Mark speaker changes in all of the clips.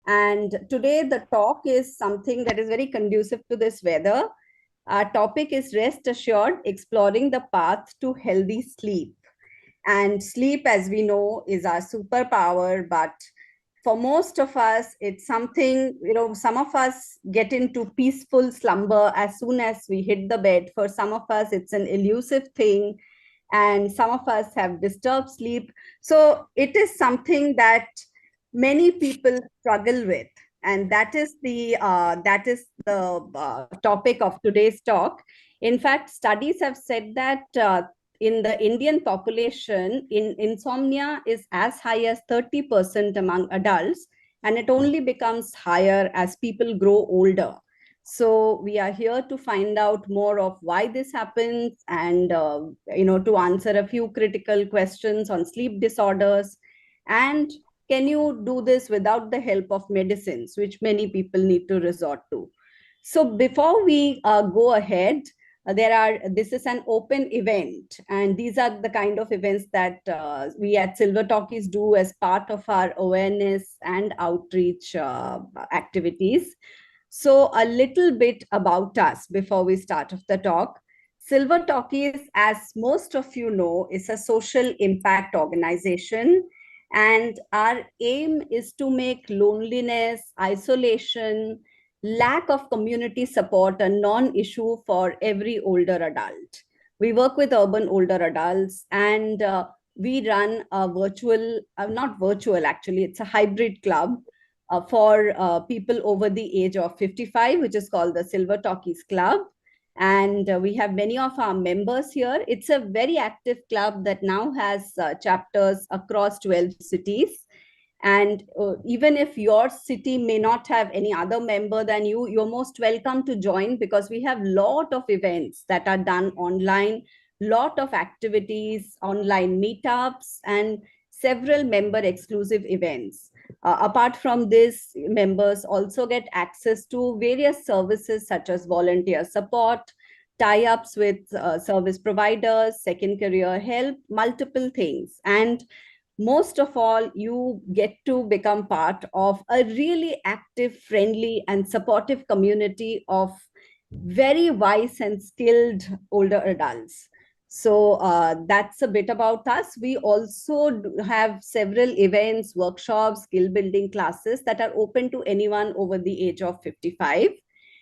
Speaker 1: And today the talk is something that is very conducive to this weather. Our topic is Rest Assured, Exploring the Path to Healthy Sleep. And sleep, as we know, is our superpower, but for most of us, it's something, some of us get into peaceful slumber as soon as we hit the bed. For some of us, it's an elusive thing, and some of us have disturbed sleep. So it is something that many people struggle with, and that is the topic of today's talk. In fact, studies have said that in the Indian population, insomnia is as high as 30% among adults, and it only becomes higher as people grow older. So we are here to find out more of why this happens, and to answer a few critical questions on sleep disorders. And can you do this without the help of medicines, which many people need to resort to? So before we go ahead, this is an open event, and these are the kind of events that we at Silver Talkies do as part of our awareness and outreach activities. So a little bit about us before we start off the talk. Silver Talkies, as most of you know, is a social impact organization, and our aim is to make loneliness, isolation, lack of community support a non-issue for every older adult. We work with urban older adults, and we run a virtual, not virtual actually, it's a hybrid club for people over the age of 55, which is called the Silver Talkies Club. And we have many of our members here. It's a very active club that now has chapters across 12 cities. And even if your city may not have any other member than you, you're most welcome to join, because we have a lot of events that are done online, lot of activities, online meetups, and several member exclusive events. Apart from this, members also get access to various services such as volunteer support, tie-ups with service providers, second career help, multiple things. And most of all, you get to become part of a really active, friendly, and supportive community of very wise and skilled older adults. So that's a bit about us. We also have several events, workshops, skill building classes that are open to anyone over the age of 55.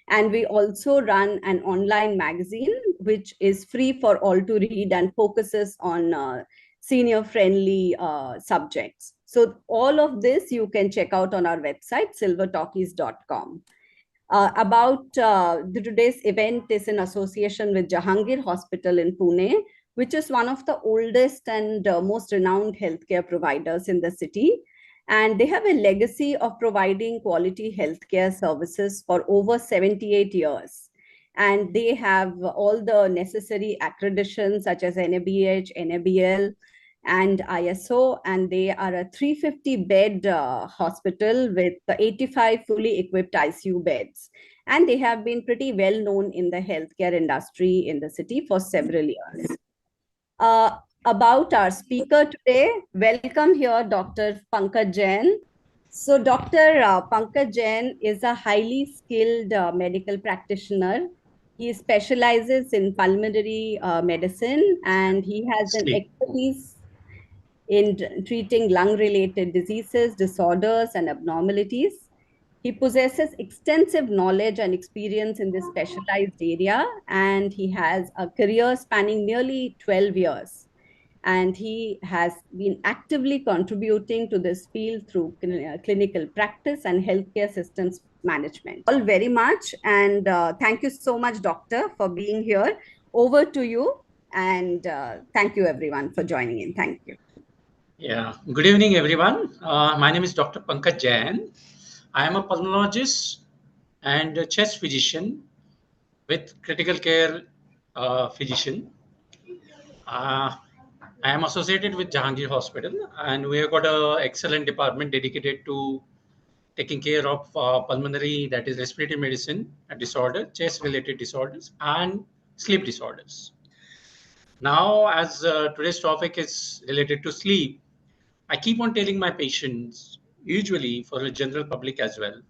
Speaker 1: And we also run an online magazine, which is free for all to read and focuses on senior friendly subjects. So all of this you can check out on our website, silvertalkies.com. Today's event is in association with Jahangir Hospital in Pune, which is one of the oldest and most renowned healthcare providers in the city. And they have a legacy of providing quality healthcare services for over 78 years. And they have all the necessary accreditations such as NABH, NABL, and ISO, and they are a 350-bed hospital with 85 fully equipped ICU beds. And they have been pretty well known in the healthcare industry in the city for several years. About our speaker today, welcome here, Dr. Pankaj Jain. So Dr. Pankaj Jain is a highly skilled medical practitioner. He specializes in pulmonary medicine, and he has an
Speaker 2: Sleep.
Speaker 1: expertise in treating lung-related diseases, disorders, and abnormalities. He possesses extensive knowledge and experience in this specialized area, and he has a career spanning nearly 12 years. And he has been actively contributing to this field through clinical practice and healthcare systems management. All very much, and thank you so much, Doctor, for being here. Over to you, and thank you everyone for joining in. Thank you.
Speaker 2: Yeah. Good evening, everyone. My name is Dr. Pankaj Jain. I am a pulmonologist and a chest physician with critical care physician. Uh, I am associated with Jahangir Hospital, and we have got an excellent department dedicated to taking care of pulmonary, that is respiratory medicine disorder, chest-related disorders, and sleep disorders. Now, as today's topic is related to sleep, I keep on telling my patients usually for the general public as well,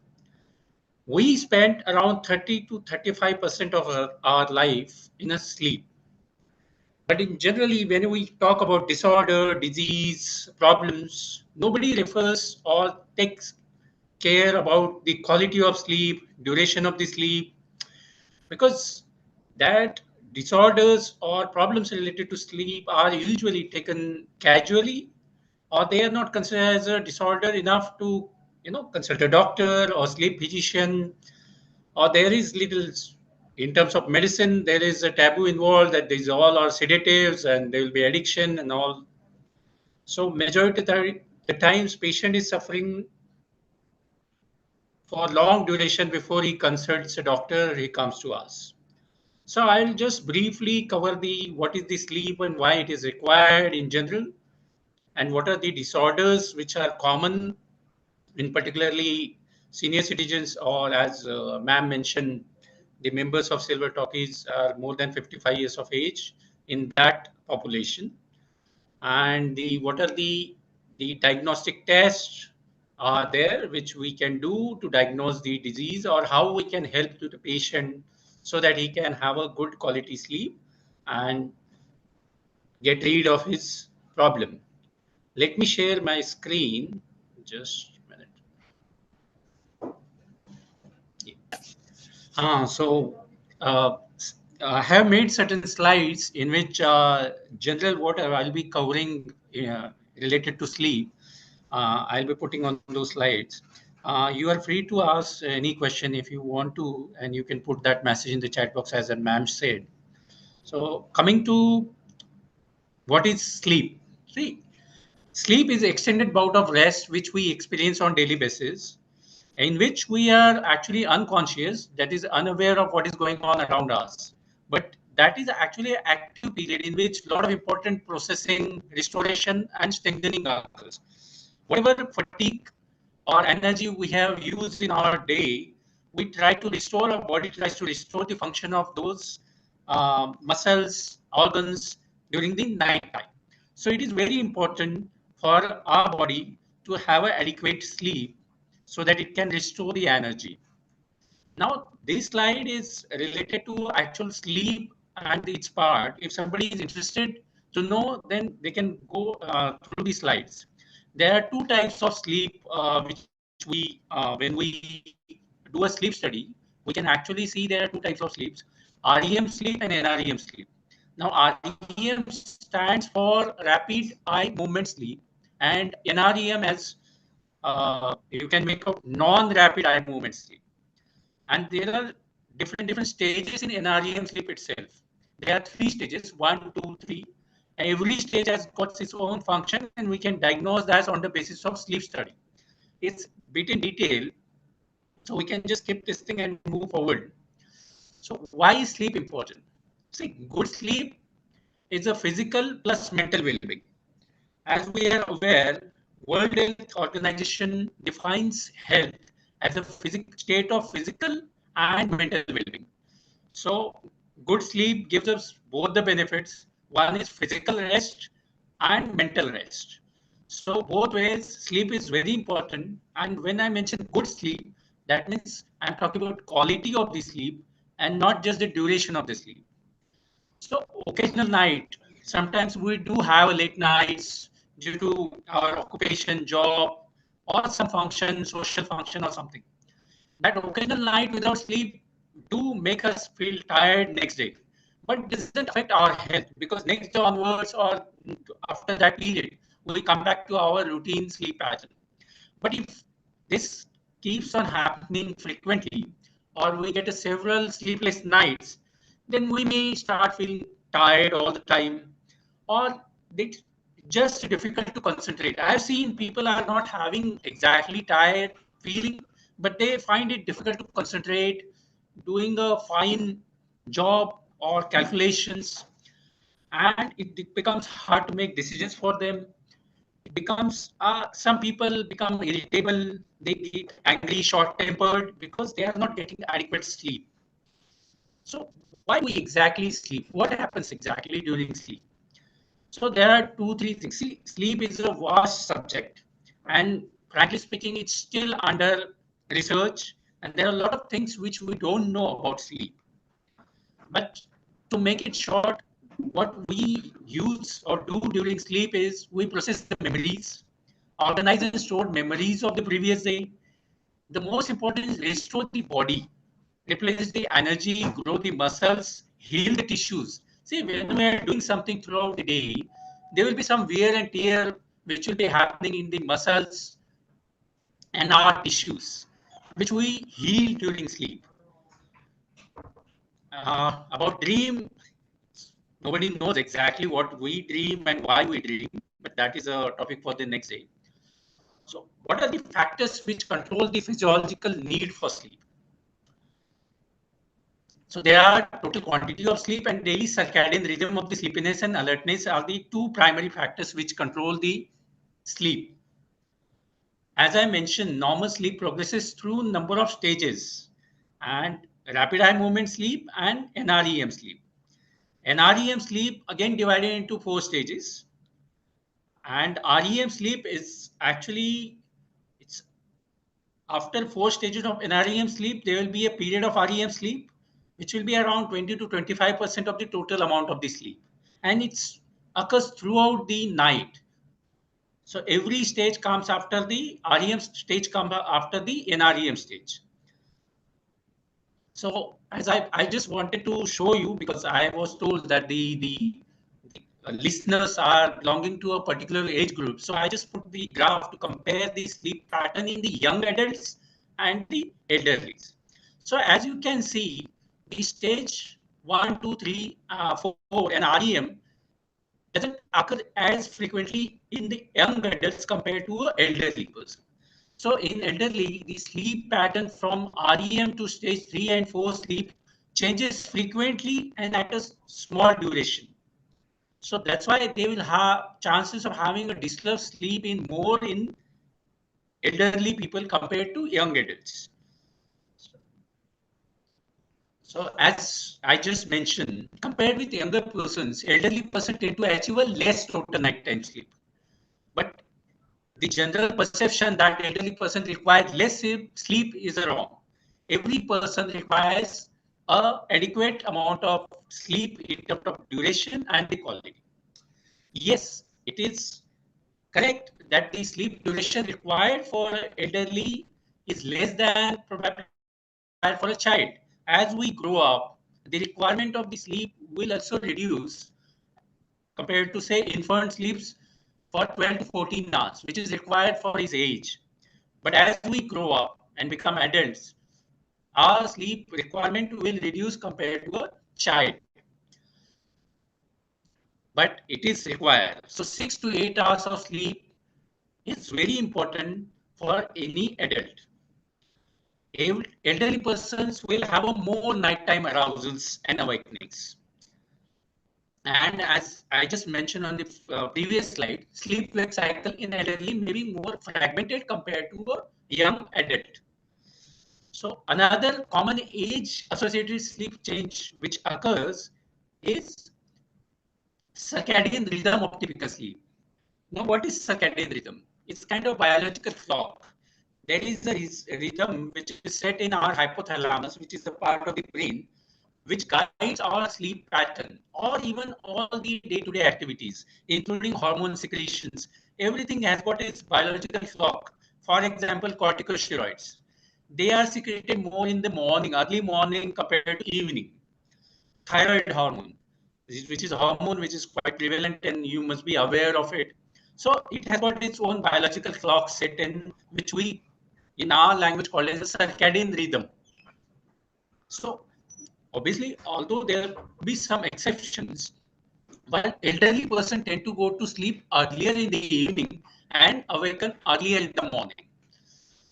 Speaker 2: we spend around 30 to 35% of our life in a sleep. But in generally, when we talk about disorder, disease, problems, nobody refers or takes care about the quality of sleep, duration of the sleep, because that disorders or problems related to sleep are usually taken casually, or they are not considered as a disorder enough to consult a doctor or sleep physician, or there is little in terms of medicine there is a taboo involved that these all are sedatives and there will be addiction and all. So majority of the times patient is suffering for long duration before he consults a doctor, he comes to us. So I'll just briefly cover the what is the sleep and why it is required in general, and what are the disorders which are common in particularly senior citizens, or as ma'am mentioned, the members of silver talkies are more than 55 years of age in that population, and the what are the diagnostic tests are there which we can do to diagnose the disease, or how we can help to the patient so that he can have a good quality sleep and get rid of his problem. Let me share my screen. Just a minute. So I have made certain slides in which general what I'll be covering related to sleep. I'll be putting on those slides. You are free to ask any question if you want to, and you can put that message in the chat box as a ma'am said. So coming to what is sleep? See, sleep is extended bout of rest which we experience on daily basis, in which we are actually unconscious, that is unaware of what is going on around us. But that is actually an active period in which a lot of important processing, restoration, and strengthening occurs. Whatever fatigue or energy we have used in our day, we try to restore, our body tries to restore the function of those muscles, organs during the night time. So it is very important for our body to have an adequate sleep so that it can restore the energy. Now, this slide is related to actual sleep and its part. If somebody is interested to know, then they can go through the slides. There are two types of sleep which when we do a sleep study, we can actually see there are two types of sleeps: REM sleep and NREM sleep. Now, REM stands for rapid eye movement sleep, and NREM as you can make a non-rapid eye movement sleep. And there are different stages in NREM sleep itself. There are three stages: one, two, three. Every stage has got its own function, and we can diagnose that on the basis of sleep study. It's bit in detail, so we can just skip this thing and move forward. So why is sleep important? See, good sleep is a physical plus mental well-being. As we are aware, World Health Organization defines health as a state of physical and mental well-being. So good sleep gives us both the benefits. One is physical rest and mental rest. So both ways, sleep is very important. And when I mention good sleep, that means I'm talking about quality of the sleep and not just the duration of the sleep. So occasional night, sometimes we do have late nights due to our occupation, job, or some function, social function or something. That occasional night without sleep do make us feel tired next day, but doesn't affect our health, because next day onwards or after that period, we come back to our routine sleep pattern. But if this keeps on happening frequently, or we get a several sleepless nights, then we may start feeling tired all the time, or it's just difficult to concentrate. I've seen people are not having exactly tired feeling, but they find it difficult to concentrate, doing a fine job or calculations, and it becomes hard to make decisions for them. It becomes some people become irritable, they get angry, short tempered because they are not getting adequate sleep. So why we exactly sleep? What happens exactly during sleep? So there are two, three things. See, sleep is a vast subject, and frankly speaking, it's still under research, and there are a lot of things which we don't know about sleep. But to make it short, what we use or do during sleep is we process the memories, organize and store memories of the previous day. The most important is restore the body, replace the energy, grow the muscles, heal the tissues. See, when we are doing something throughout the day, there will be some wear and tear which will be happening in the muscles and our tissues, which we heal during sleep. About dream, nobody knows exactly what we dream and why we dream, but that is a topic for the next day. So, what are the factors which control the physiological need for sleep? So, there are total quantity of sleep and daily circadian rhythm of the sleepiness and alertness are the two primary factors which control the sleep. As I mentioned, normal sleep progresses through number of stages and rapid eye movement sleep and NREM sleep. NREM sleep again divided into four stages, and REM sleep is actually it's after four stages of NREM sleep there will be a period of REM sleep which will be around 20 to 25% of the total amount of the sleep, and it's occurs throughout the night. So every stage comes after the REM stage comes after the NREM stage. So as I just wanted to show you because I was told that the listeners are belonging to a particular age group. So I just put the graph to compare the sleep pattern in the young adults and the elderly. So as you can see, the stage 1, 2, 3, 4 and REM doesn't occur as frequently in the young adults compared to an elderly person. So in elderly, the sleep pattern from REM to stage 3 and 4 sleep changes frequently and at a small duration. So that's why they will have chances of having a disturbed sleep in more in elderly people compared to young adults. So as I just mentioned, compared with younger persons, elderly person tend to achieve a less total nighttime sleep. But the general perception that elderly person requires less sleep is wrong. Every person requires a adequate amount of sleep in terms of duration and the quality. Yes, it is correct that the sleep duration required for elderly is less than probably required for a child. As we grow up, the requirement of the sleep will also reduce compared to say infant sleeps for 12 to 14 hours, which is required for his age. But as we grow up and become adults, our sleep requirement will reduce compared to a child. But it is required. So 6 to 8 hours of sleep is very important for any adult. Elderly persons will have a more nighttime arousals and awakenings. And as I just mentioned on the previous slide, sleep-wake cycle in elderly may be more fragmented compared to a young adult. So another common age-associated sleep change which occurs is circadian rhythm of typical sleep. Now, what is circadian rhythm? It's kind of biological clock. There is a rhythm which is set in our hypothalamus, which is a part of the brain, which guides our sleep pattern or even all the day-to-day activities, including hormone secretions. Everything has got its biological clock. For example, corticosteroids. They are secreted more in the morning, early morning compared to evening. Thyroid hormone, which is a hormone which is quite prevalent and you must be aware of it. So it has got its own biological clock set in which we in our language called as a circadian rhythm. So obviously, although there be some exceptions, but elderly person tend to go to sleep earlier in the evening and awaken earlier in the morning.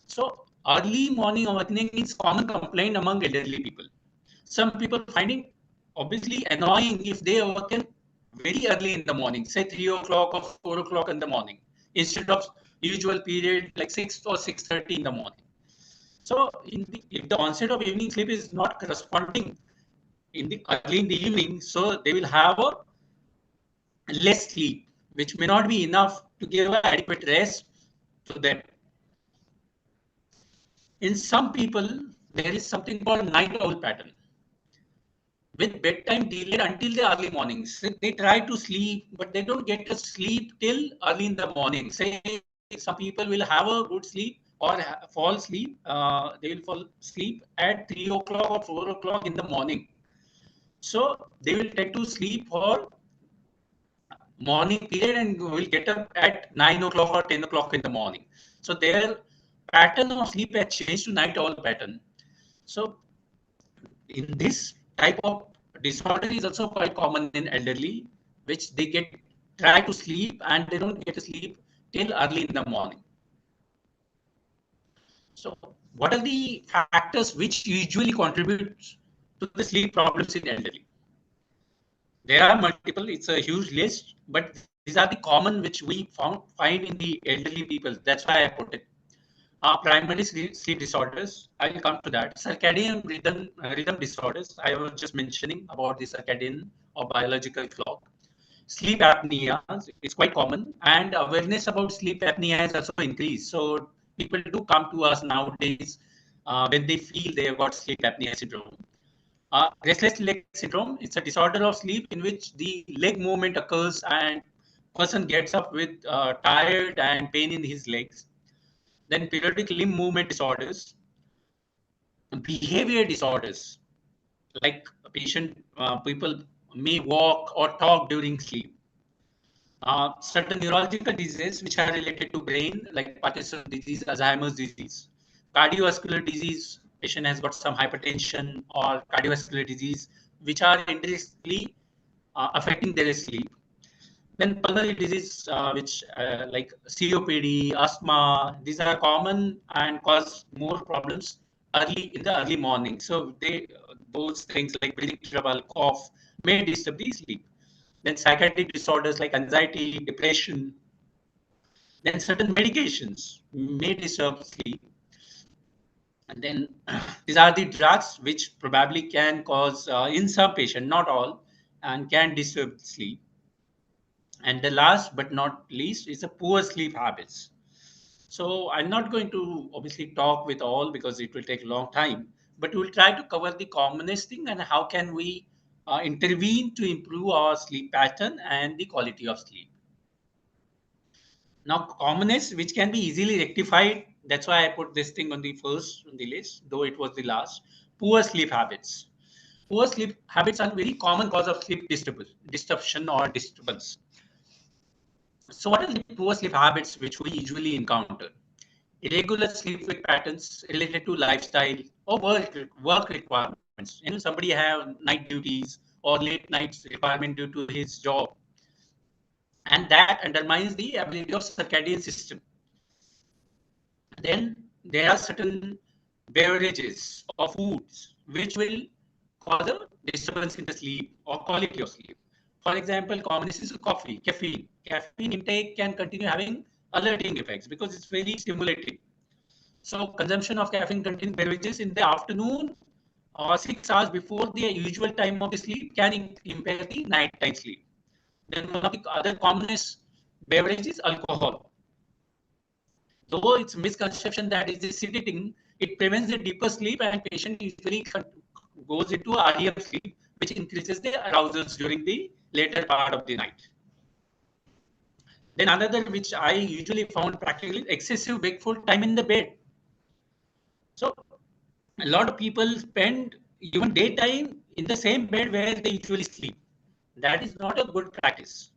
Speaker 2: So early morning awakening is common complaint among elderly people. Some people finding obviously annoying if they awaken very early in the morning, say 3 o'clock or 4 o'clock in the morning, instead of usual period like 6 or 6:30 in the morning. So if the onset of evening sleep is not corresponding in the early in the evening, so they will have a less sleep, which may not be enough to give adequate rest to them. In some people, there is something called night owl pattern with bedtime delayed until the early mornings. So they try to sleep, but they don't get to sleep till early in the morning. Say some people will have a good sleep or fall asleep. They will fall asleep at 3 o'clock or 4 o'clock in the morning. So they will tend to sleep for morning period and will get up at 9 o'clock or 10 o'clock in the morning. So their pattern of sleep has changed to night owl pattern. So in this type of disorder is also quite common in elderly, which they get try to sleep and they don't get to sleep till early in the morning. So what are the factors which usually contribute to the sleep problems in elderly? There are multiple, it's a huge list, but these are the common which we find in the elderly people. That's why I put it. Primary sleep disorders, I will come to that. Circadian rhythm disorders, I was just mentioning about the circadian or biological clock. Sleep apnea is quite common, and awareness about sleep apnea has also increased. So people do come to us nowadays when they feel they have got sleep apnea syndrome. Restless leg syndrome, it's a disorder of sleep in which the leg movement occurs and person gets up with tired and pain in his legs. Then periodic limb movement disorders, behavior disorders, like people may walk or talk during sleep. Certain neurological diseases which are related to brain, like Parkinson's disease, Alzheimer's disease, cardiovascular disease. Patient has got some hypertension or cardiovascular disease, which are indirectly affecting their sleep. Then pulmonary disease, which like COPD, asthma, these are common and cause more problems early in the early morning. So those things like breathing trouble, cough may disturb the sleep. Then psychiatric disorders like anxiety, depression. Then certain medications may disturb sleep. And then these are the drugs which probably can cause, in some patients, not all, and can disturb sleep. And the last but not least is the poor sleep habits. So I'm not going to obviously talk with all because it will take a long time, but we'll try to cover the commonest thing and how can we intervene to improve our sleep pattern and the quality of sleep. Now, commonest, which can be easily rectified, that's why I put this thing on the first on the list, though it was the last. Poor sleep habits. Poor sleep habits are very common cause of sleep disruption or disturbance. So, what are the poor sleep habits which we usually encounter? Irregular sleep wake patterns related to lifestyle or work requirements. Somebody have night duties or late nights requirement due to his job, and that undermines the ability of circadian system. Then there are certain beverages or foods which will cause a disturbance in the sleep or quality of sleep. For example, common is coffee, caffeine. Caffeine intake can continue having alerting effects because it's very stimulating. So consumption of caffeine-containing beverages in the afternoon or 6 hours before the usual time of the sleep can impair the nighttime sleep. Then one of the other commonest beverage is alcohol. Though it's misconception that is the sedating, it prevents the deeper sleep and patient usually goes into REM sleep, which increases the arousals during the later part of the night. Then another which I usually found practical is excessive wakeful time in the bed. So a lot of people spend even daytime in the same bed where they usually sleep. That is not a good practice.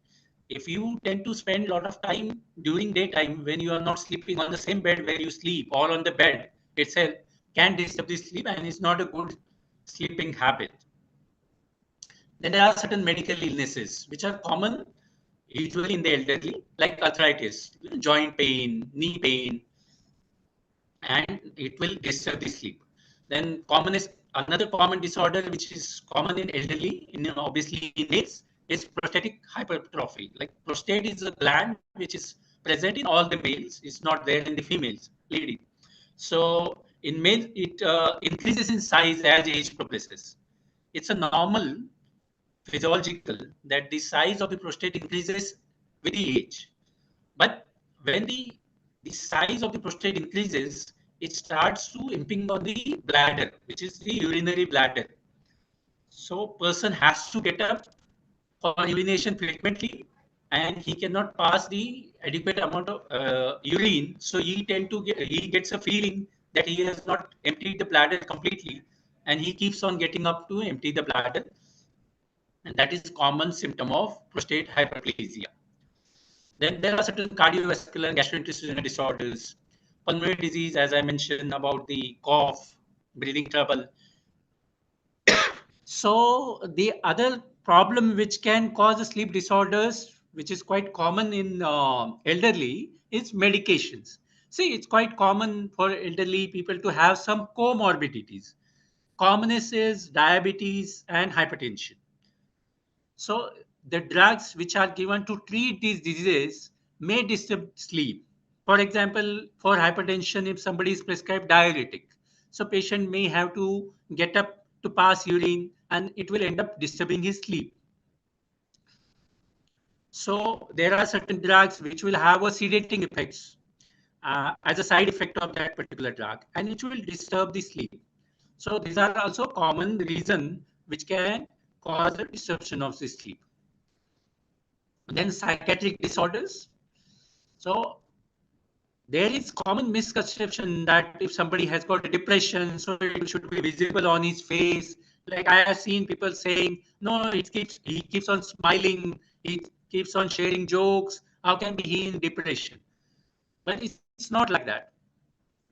Speaker 2: If you tend to spend a lot of time during daytime when you are not sleeping on the same bed where you sleep or on the bed itself, can disturb the sleep and it's not a good sleeping habit. Then there are certain medical illnesses which are common usually in the elderly, like arthritis, joint pain, knee pain, and it will disturb the sleep. Then common is another common disorder which is common in elderly, in obviously in males, is prostatic hypertrophy. Like prostate is a gland which is present in all the males, it's not there in the females, lady. So in males, it increases in size as age progresses. It's a normal physiological that the size of the prostate increases with the age. But when the size of the prostate increases, it starts to impinge on the bladder, which is the urinary bladder. So person has to get up for urination frequently, and he cannot pass the adequate amount of urine. So he gets a feeling that he has not emptied the bladder completely, and he keeps on getting up to empty the bladder, and that is common symptom of prostate hyperplasia. Then there are certain cardiovascular and gastrointestinal disorders, pulmonary disease, as I mentioned about the cough, breathing trouble. So the other problem which can cause sleep disorders, which is quite common in elderly, is medications. See, it's quite common for elderly people to have some comorbidities. Commonest is diabetes and hypertension. So the drugs which are given to treat these diseases may disturb sleep. For example, for hypertension, if somebody is prescribed diuretic, so patient may have to get up to pass urine, and it will end up disturbing his sleep. So there are certain drugs which will have a sedating effects as a side effect of that particular drug, and it will disturb the sleep. So these are also common reason which can cause a disruption of the sleep. Then psychiatric disorders. So there is common misconception that if somebody has got a depression, so it should be visible on his face. Like I have seen people saying, no, he keeps on smiling, he keeps on sharing jokes. How can be he in depression? But it's not like that.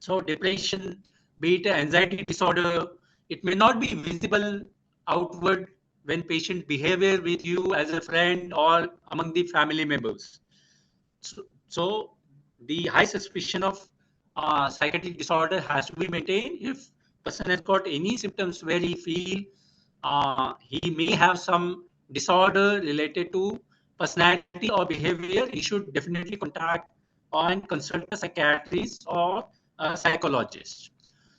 Speaker 2: So depression, be it anxiety disorder, it may not be visible outward when patient behavior with you as a friend or among the family members. So the high suspicion of psychiatric disorder has to be maintained. If person has got any symptoms where he feel he may have some disorder related to personality or behavior, he should definitely contact and consult a psychiatrist or a psychologist.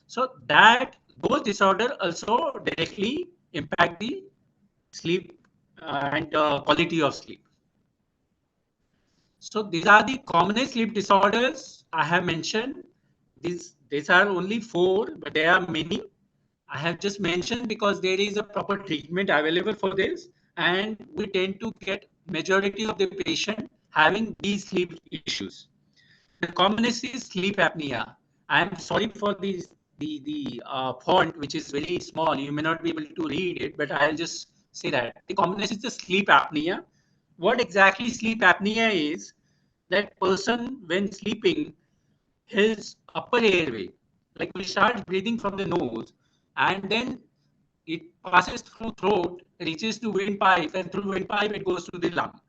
Speaker 2: So that those disorder also directly impact the sleep and quality of sleep. So these are the commonest sleep disorders I have mentioned. These are only four, but there are many. I have just mentioned because there is a proper treatment available for this, and we tend to get majority of the patient having these sleep issues. The commonest is sleep apnea. I am sorry for the font, which is very small. You may not be able to read it, but I'll just say that the commonest is the sleep apnea. What exactly sleep apnea is? That person, when sleeping, his upper airway, like we start breathing from the nose, and then it passes through throat, reaches to windpipe, and through windpipe it goes to the lung.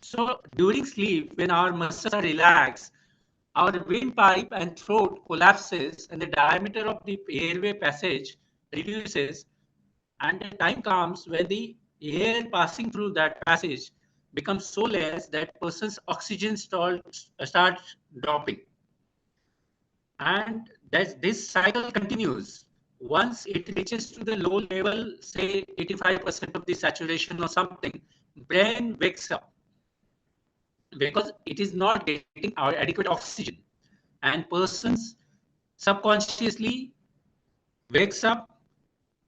Speaker 2: So during sleep, when our muscles are relaxed, our windpipe and throat collapses, and the diameter of the airway passage reduces, and the time comes when the air passing through that passage becomes so less that person's oxygen starts dropping. And this cycle continues. Once it reaches to the low level, say 85% of the saturation or something, brain wakes up because it is not getting our adequate oxygen. And persons subconsciously wakes up,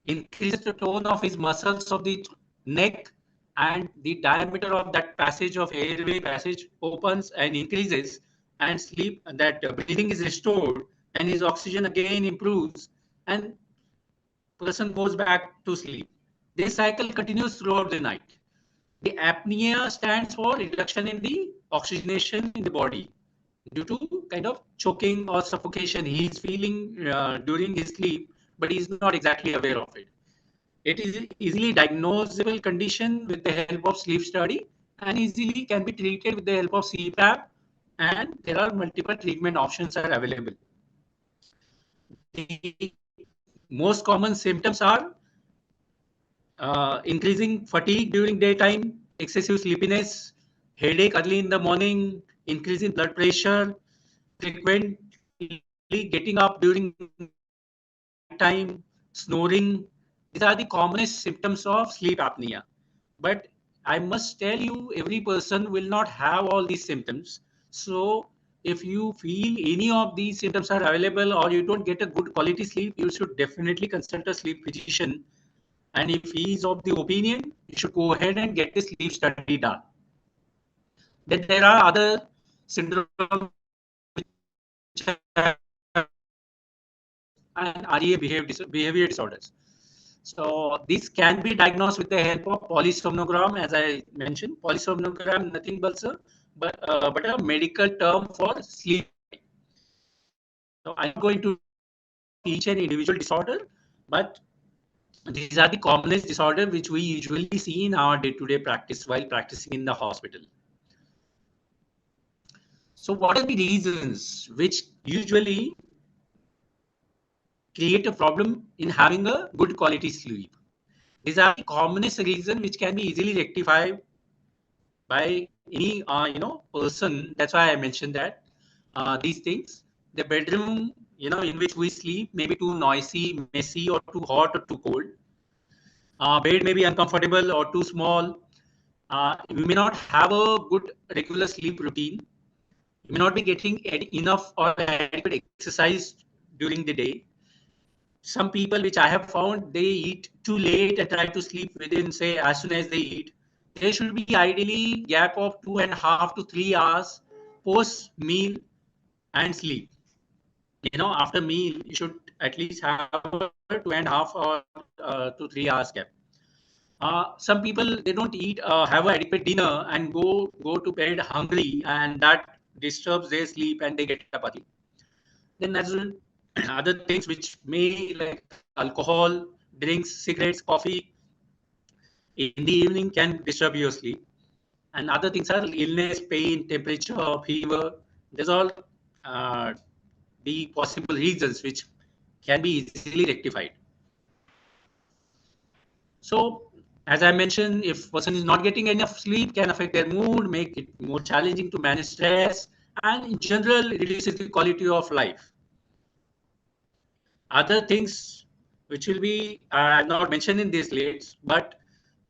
Speaker 2: increases the tone of his muscles of the neck, and the diameter of that passage of airway passage opens and increases, and sleep that breathing is restored, and his oxygen again improves, and person goes back to sleep. This cycle continues throughout the night. The apnea stands for reduction in the oxygenation in the body due to kind of choking or suffocation he is feeling during his sleep, but he is not exactly aware of it. It is easily diagnosable condition with the help of sleep study, and easily can be treated with the help of CPAP, and there are multiple treatment options are available. The most common symptoms are increasing fatigue during daytime, excessive sleepiness, headache early in the morning, increase in blood pressure, frequently getting up during nighttime, snoring. These are the commonest symptoms of sleep apnea. But I must tell you, every person will not have all these symptoms. So if you feel any of these symptoms are available or you don't get a good quality sleep, you should definitely consult a sleep physician. And if he is of the opinion, you should go ahead and get the sleep study done. Then there are other syndromes which have and REA behavior disorders. So these can be diagnosed with the help of polysomnogram, as I mentioned. Polysomnogram, nothing but a medical term for sleep. So I'm not going to each and individual disorder, but these are the commonest disorder which we usually see in our day-to-day practice while practicing in the hospital. So what are the reasons which usually create a problem in having a good quality sleep? These are the commonest reason which can be easily rectified by any person. That's why I mentioned that these things. The bedroom, in which we sleep may be too noisy, messy, or too hot or too cold. Bed may be uncomfortable or too small. We may not have a good regular sleep routine. You may not be getting enough or adequate exercise during the day. Some people, which I have found, they eat too late and try to sleep within, say, as soon as they eat. There should be ideally gap of 2.5 to 3 hours post meal and sleep. After meal, you should at least have a 2.5 or to 3 hours gap. Some people, they don't eat, have an adequate dinner and go to bed hungry, and that disturbs their sleep and they get up early. Then there's other things which may, like alcohol, drinks, cigarettes, coffee in the evening can disturb your sleep. And other things are illness, pain, temperature, fever. These all uh, the possible reasons which can be easily rectified. So, as I mentioned, if person is not getting enough sleep, can affect their mood, make it more challenging to manage stress, and in general, reduces the quality of life. Other things which will be not mentioned in these lists, but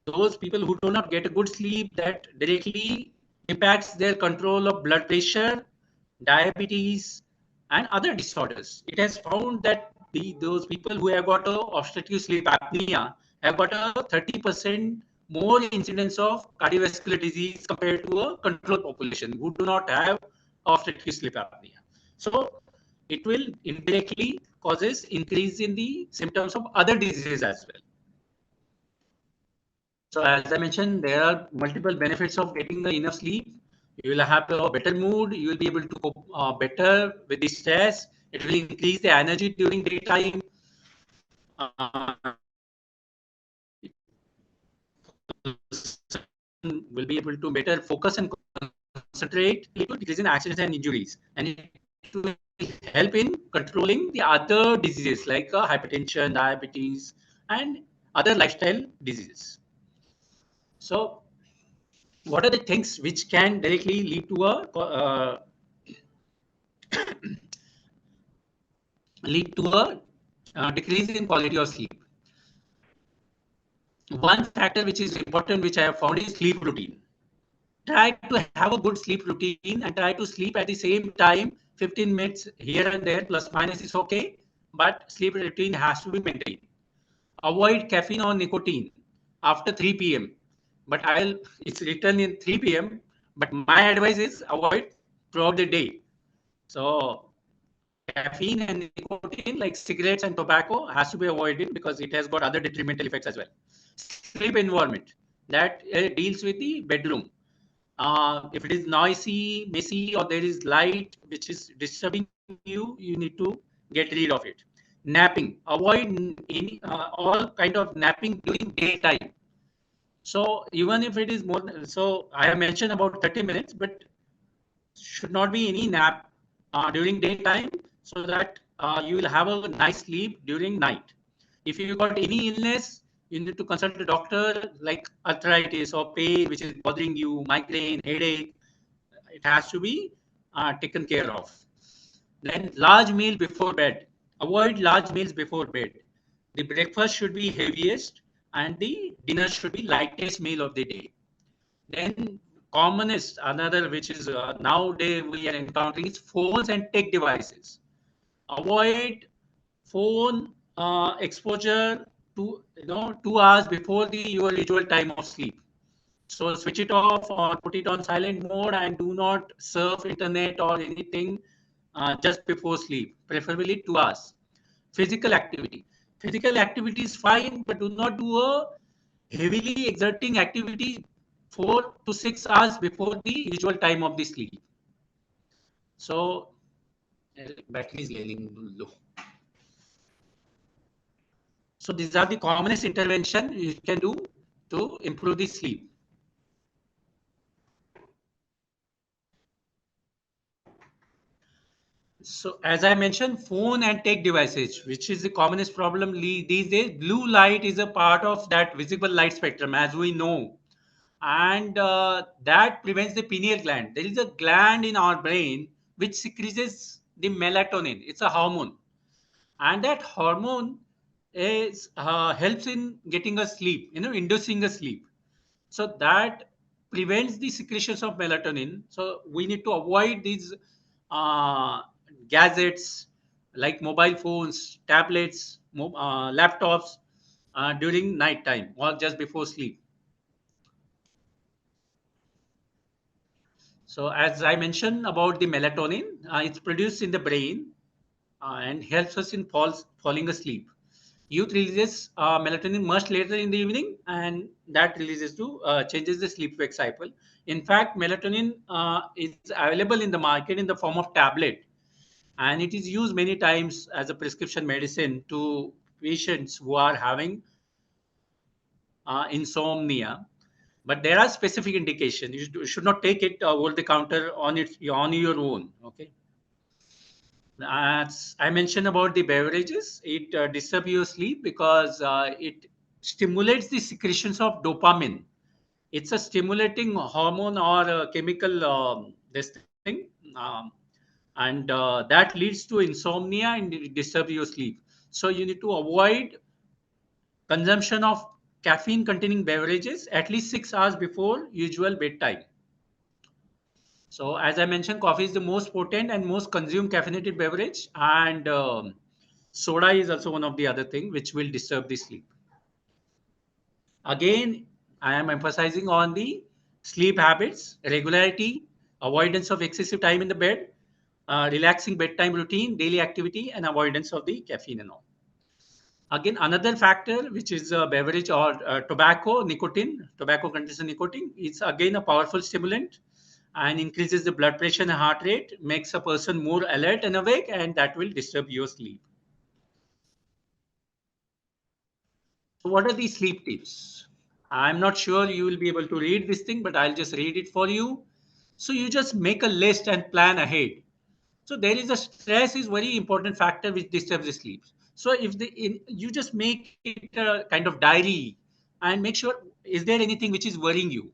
Speaker 2: those people who do not get a good sleep, that directly impacts their control of blood pressure, diabetes, and other disorders. It has found that those people who have got a obstructive sleep apnea have got a 30% more incidence of cardiovascular disease compared to a control population who do not have obstructive sleep apnea. So it will indirectly causes increase in the symptoms of other diseases as well. So as I mentioned, there are multiple benefits of getting enough sleep. You will have a better mood. You will be able to cope better with the stress. It will increase the energy during daytime. Will be able to better focus and concentrate, lead to decrease in accidents and injuries, and it will help in controlling the other diseases like hypertension, diabetes, and other lifestyle diseases. So what are the things which can directly lead to a decrease in quality of sleep? One factor which is important, which I have found, is sleep routine. Try to have a good sleep routine and try to sleep at the same time. 15 minutes here and there, plus minus, is okay, but sleep routine has to be maintained. Avoid caffeine or nicotine after 3 p.m. But it's written in 3 p.m., but my advice is avoid throughout the day. So caffeine and nicotine, like cigarettes and tobacco, has to be avoided because it has got other detrimental effects as well. Sleep environment, that deals with the bedroom. If it is noisy, messy, or there is light which is disturbing you, you need to get rid of it. Napping, avoid any all kind of napping during daytime. So even if it is more, so I have mentioned about 30 minutes, but should not be any nap during daytime, so that you will have a nice sleep during night. If you got any illness, you need to consult a doctor, like arthritis or pain which is bothering you, migraine, headache. It has to be taken care of. Then large meal before bed. Avoid large meals before bed. The breakfast should be heaviest and the dinner should be lightest meal of the day. Then commonest, another which is nowadays we are encountering is phones and tech devices. Avoid phone exposure to 2 hours before your usual time of sleep. So switch it off or put it on silent mode and do not surf internet or anything just before sleep, preferably 2 hours. Physical activity. Physical activity is fine, but do not do a heavily exerting activity 4 to 6 hours before the usual time of the sleep. So battery is getting low. So these are the commonest intervention you can do to improve the sleep. So as I mentioned, phone and tech devices, which is the commonest problem these days. Blue light is a part of that visible light spectrum, as we know, and that prevents the pineal gland. There is a gland in our brain which secretes the melatonin. It's a hormone, and that hormone is helps in getting a sleep, inducing a sleep. So that prevents the secretions of melatonin. So we need to avoid these uh, gadgets like mobile phones, tablets, laptops during night time or just before sleep. So as I mentioned about the melatonin, it's produced in the brain and helps us in falling asleep. Youth releases melatonin much later in the evening, and that releases to changes the sleep wake cycle. In fact, melatonin is available in the market in the form of tablet, and it is used many times as a prescription medicine to patients who are having insomnia. But there are specific indications. Should not take it over the counter on your own. Okay. As I mentioned about the beverages, it disturbs your sleep because it stimulates the secretions of dopamine. It's a stimulating hormone or a chemical this thing, um, and that leads to insomnia and it disturbs your sleep. So you need to avoid consumption of caffeine containing beverages at least 6 hours before usual bedtime. So, as I mentioned, coffee is the most potent and most consumed caffeinated beverage, and soda is also one of the other thing which will disturb the sleep. Again, I am emphasizing on the sleep habits, regularity, avoidance of excessive time in the bed, relaxing bedtime routine, daily activity, and avoidance of the caffeine and all. Again, another factor which is beverage or tobacco, nicotine. Tobacco contains nicotine. It's again a powerful stimulant and increases the blood pressure and heart rate, makes a person more alert and awake, and that will disturb your sleep. So, what are the sleep tips? I'm not sure you will be able to read this thing, but I'll just read it for you. So, you just make a list and plan ahead. So there is a stress is very important factor which disturbs the sleep. So if you just make it a kind of diary and make sure, is there anything which is worrying you?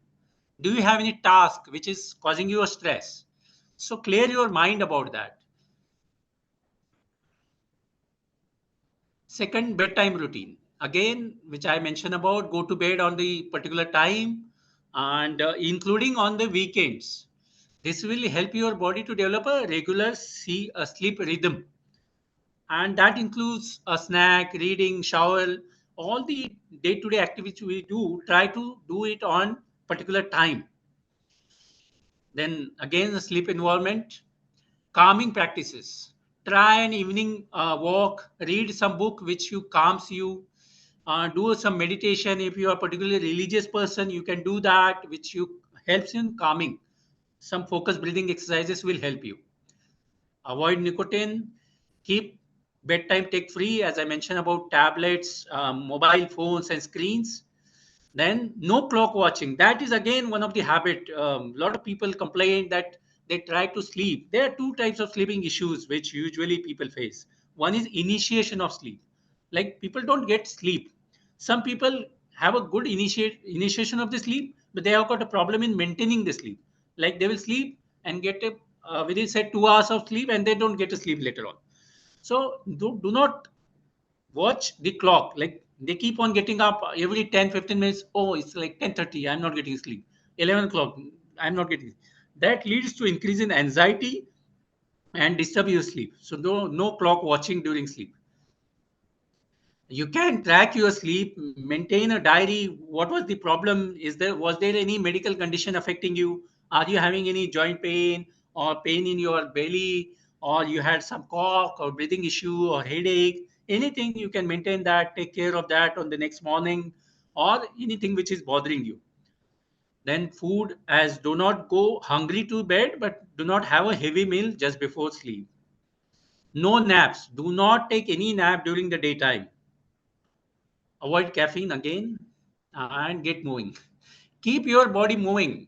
Speaker 2: Do you have any task which is causing you a stress? So clear your mind about that. Second, bedtime routine. Again, which I mentioned about, go to bed on the particular time and including on the weekends. This will help your body to develop a regular sleep rhythm, and that includes a snack, reading, shower, all the day-to-day activities we do. Try to do it on particular time. Then again, the sleep environment, calming practices. Try an evening walk, read some book which you calms you. Do some meditation. If you are a particularly religious person, you can do that, which you helps in calming. Some focus building exercises will help you. Avoid nicotine, keep bedtime tech free, as I mentioned about tablets, mobile phones, and screens. Then no clock watching. That is again one of the habit. A lot of people complain that they try to sleep. There are two types of sleeping issues which usually people face. One is initiation of sleep. Like people don't get sleep. Some people have a good initiation of the sleep, but they have got a problem in maintaining the sleep. Like they will sleep and get a within say 2 hours of sleep and they don't get a sleep later on. So do not watch the clock. Like they keep on getting up every 10 15 minutes. Oh, it's like 10:30, I'm not getting sleep. 11 o'clock, I'm not getting. That leads to increase in anxiety and disturb your sleep. So no clock watching during sleep. You can track your sleep, maintain a diary. What was the problem? Was there any medical condition affecting you? Are you having any joint pain or pain in your belly, or you had some cough or breathing issue or headache? Anything, you can maintain that, take care of that on the next morning, or anything which is bothering you. Then food, as do not go hungry to bed, but do not have a heavy meal just before sleep. No naps. Do not take any nap during the daytime. Avoid caffeine again, and get moving. Keep your body moving.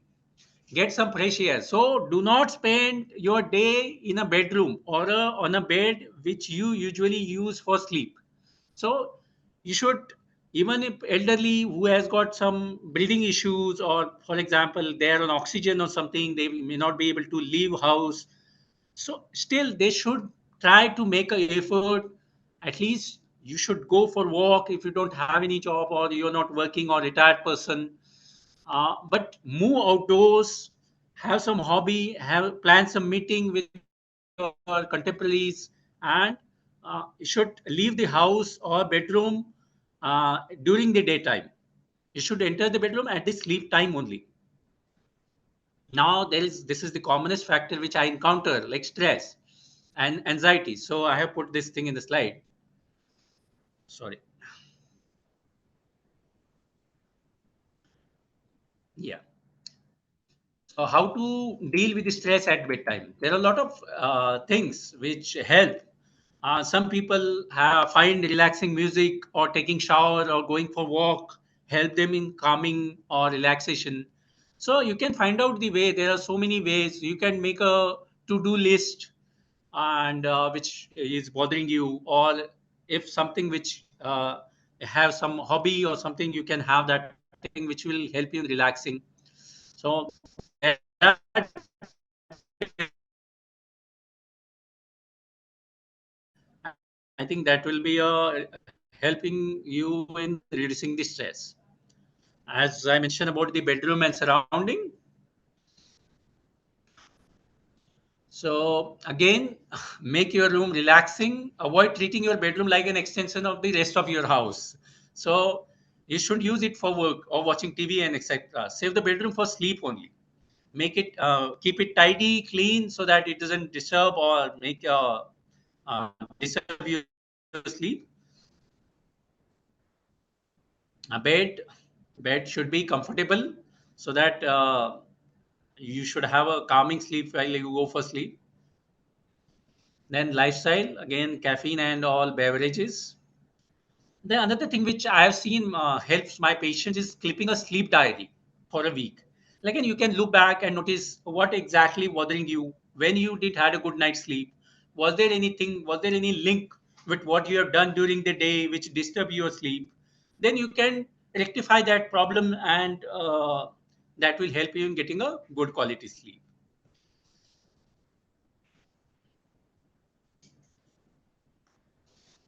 Speaker 2: Get some fresh air. So do not spend your day in a bedroom or on a bed which you usually use for sleep. So you should, even if elderly who has got some breathing issues, or for example they are on oxygen or something, they may not be able to leave house, so still they should try to make an effort. At least you should go for walk if you don't have any job, or you're not working, or retired person. But move outdoors, have some hobby, have plan some meeting with your contemporaries, and you should leave the house or bedroom during the daytime. You should enter the bedroom at the sleep time only. Now this is the commonest factor which I encounter, like stress and anxiety. So I have put this thing in the slide. Sorry. Yeah. So how to deal with the stress at bedtime? There are a lot of things which help. Some people find relaxing music or taking shower or going for walk help them in calming or relaxation. So you can find out the way. There are so many ways. You can make a to-do list, and which is bothering you, or if something which have some hobby or something, you can have that thing which will help you in relaxing. So there are I think that will be helping you in reducing the stress. As I mentioned about the bedroom and surrounding. So again, make your room relaxing. Avoid treating your bedroom like an extension of the rest of your house. So you should use it for work or watching TV and etc. Save the bedroom for sleep only. Make it keep it tidy, clean, so that it doesn't disturb or make disturb your sleep. A bed should be comfortable, so that you should have a calming sleep while you go for sleep. Then lifestyle, again, caffeine and all beverages. The another thing which I have seen helps my patients is keeping a sleep diary for a week. Like, and you can look back and notice what exactly bothering you when you did had a good night's sleep. Was there anything? Was there any link with what you have done during the day which disturbed your sleep? Then you can rectify that problem, and that will help you in getting a good quality sleep.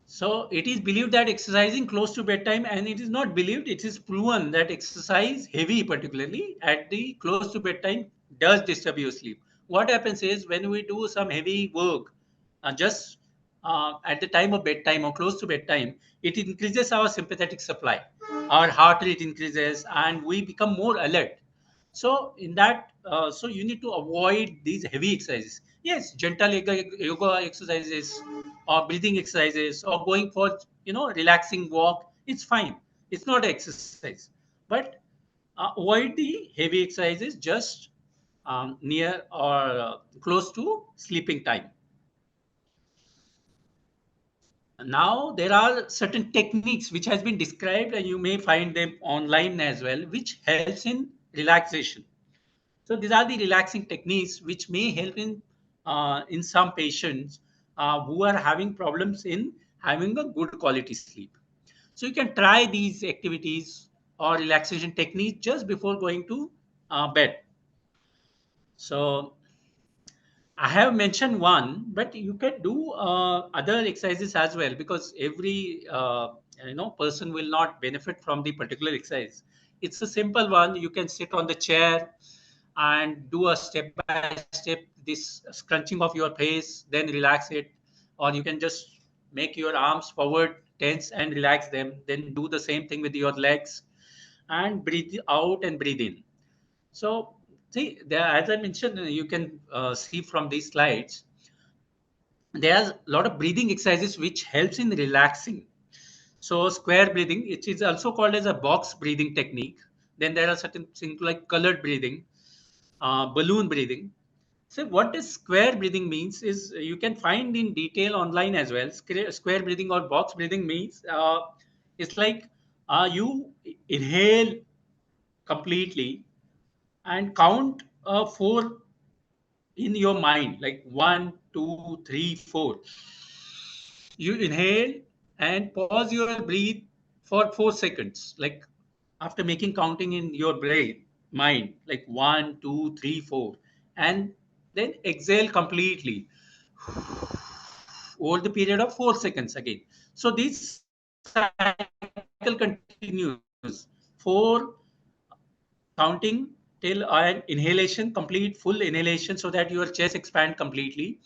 Speaker 2: So it is believed that exercising close to bedtime, and it is not believed, it is proven that exercise heavy, particularly at the close to bedtime, does disturb your sleep. What happens is when we do some heavy work, just at the time of bedtime or close to bedtime, it increases our sympathetic supply. Our heart rate increases, and we become more alert. So in that, so you need to avoid these heavy exercises. Yes, gentle yoga exercises, or breathing exercises, or going for relaxing walk. It's fine. It's not exercise, but avoid the heavy exercises just near or close to sleeping time. Now there are certain techniques which has been described, and you may find them online as well, which helps in relaxation. So these are the relaxing techniques which may help in some patients who are having problems in having a good quality sleep. So you can try these activities or relaxation techniques just before going to bed. So I have mentioned one, but you can do other exercises as well, because every person will not benefit from the particular exercise. It's a simple one. You can sit on the chair, and do a step by step this scrunching of your face, then relax it. Or you can just make your arms forward, tense and relax them. Then do the same thing with your legs and breathe out and breathe in. So, see, there, as I mentioned, you can see from these slides, there's a lot of breathing exercises which helps in relaxing. So square breathing, it is also called as a box breathing technique. Then there are certain things like colored breathing, balloon breathing. So what is square breathing means is you can find in detail online as well. Square breathing or box breathing means it's like you inhale completely and count four in your mind, like one, two, three, four. You inhale and pause your breath for 4 seconds, like after making counting in your brain, mind, like one, two, three, four, and then exhale completely over the period of 4 seconds again. So this cycle continues for counting till an inhalation, complete full inhalation, so that your chest expand completely,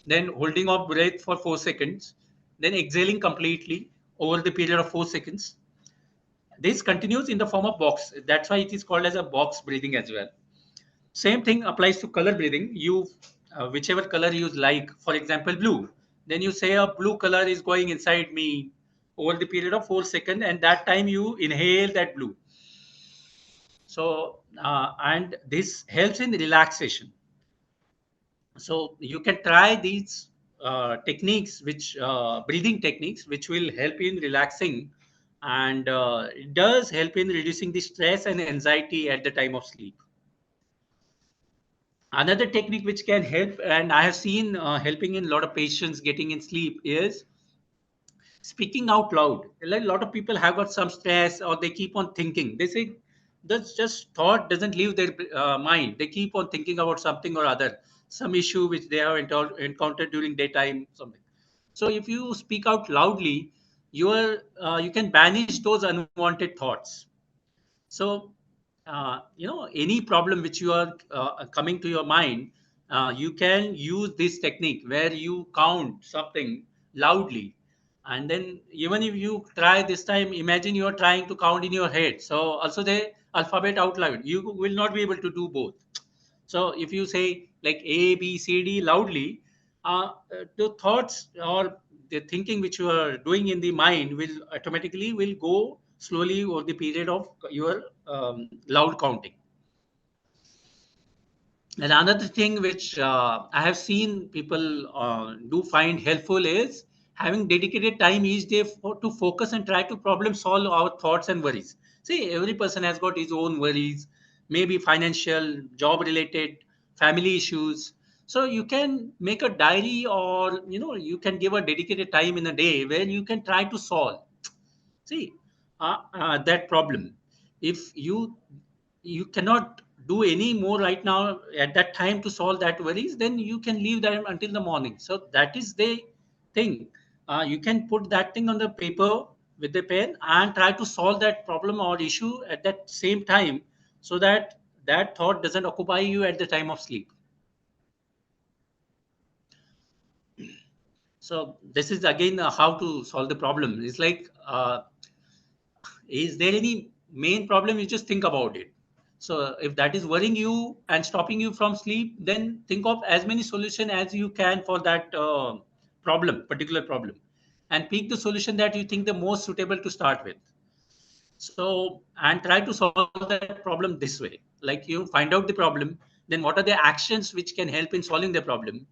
Speaker 2: then holding of breath for 4 seconds, then exhaling completely over the period of 4 seconds. This continues in the form of box. That's why it is called as a box breathing as well. Same thing applies to color breathing. You, whichever color you like, for example, blue, then you say a blue color is going inside me over the period of 4 seconds, and that time you inhale that blue. So, and this helps in relaxation. So you can try these techniques, which breathing techniques, which will help in relaxing, and it does help in reducing the stress and anxiety at the time of sleep. Another technique which can help, and I have seen helping in a lot of patients getting in sleep, is speaking out loud. Like a lot of people have got some stress or they keep on thinking. They say that's just thought doesn't leave their mind. They keep on thinking about something or other, some issue which they have encountered during daytime, something. So if you speak out loudly, you can banish those unwanted thoughts. So, any problem which you are coming to your mind, you can use this technique where you count something loudly. And then, even if you try this time, imagine you are trying to count in your head. So, also the alphabet out loud. You will not be able to do both. So if you say like A, B, C, D loudly, the thoughts or the thinking which you are doing in the mind will automatically will go slowly over the period of your loud counting. And another thing which I have seen people do find helpful is having dedicated time each day to focus and try to problem solve our thoughts and worries. See, every person has got his own worries, maybe financial, job related, family issues. So you can make a diary, or you can give a dedicated time in a day where you can try to solve. See, that problem. If you cannot do any more right now at that time to solve that worries, then you can leave them until the morning. So that is the thing. You can put that thing on the paper with the pen and try to solve that problem or issue at that same time, so that that thought doesn't occupy you at the time of sleep. So this is again how to solve the problem. It's like, is there any main problem? You just think about it. So if that is worrying you and stopping you from sleep, then think of as many solution as you can for that particular problem, and pick the solution that you think the most suitable to start with. So, and try to solve that problem this way. Like, you find out the problem, then what are the actions which can help in solving the problem,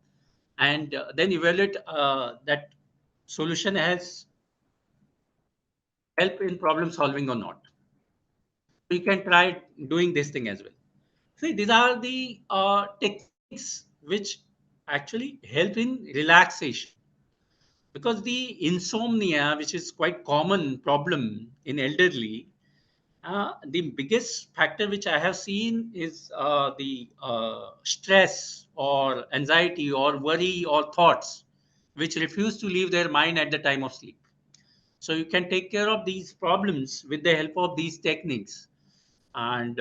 Speaker 2: and then evaluate that solution has help in problem solving or not. You can try doing this thing as well. See, these are the techniques which actually help in relaxation, because the insomnia, which is quite common problem in elderly, the biggest factor which I have seen is the stress or anxiety or worry or thoughts which refuse to leave their mind at the time of sleep. So you can take care of these problems with the help of these techniques. And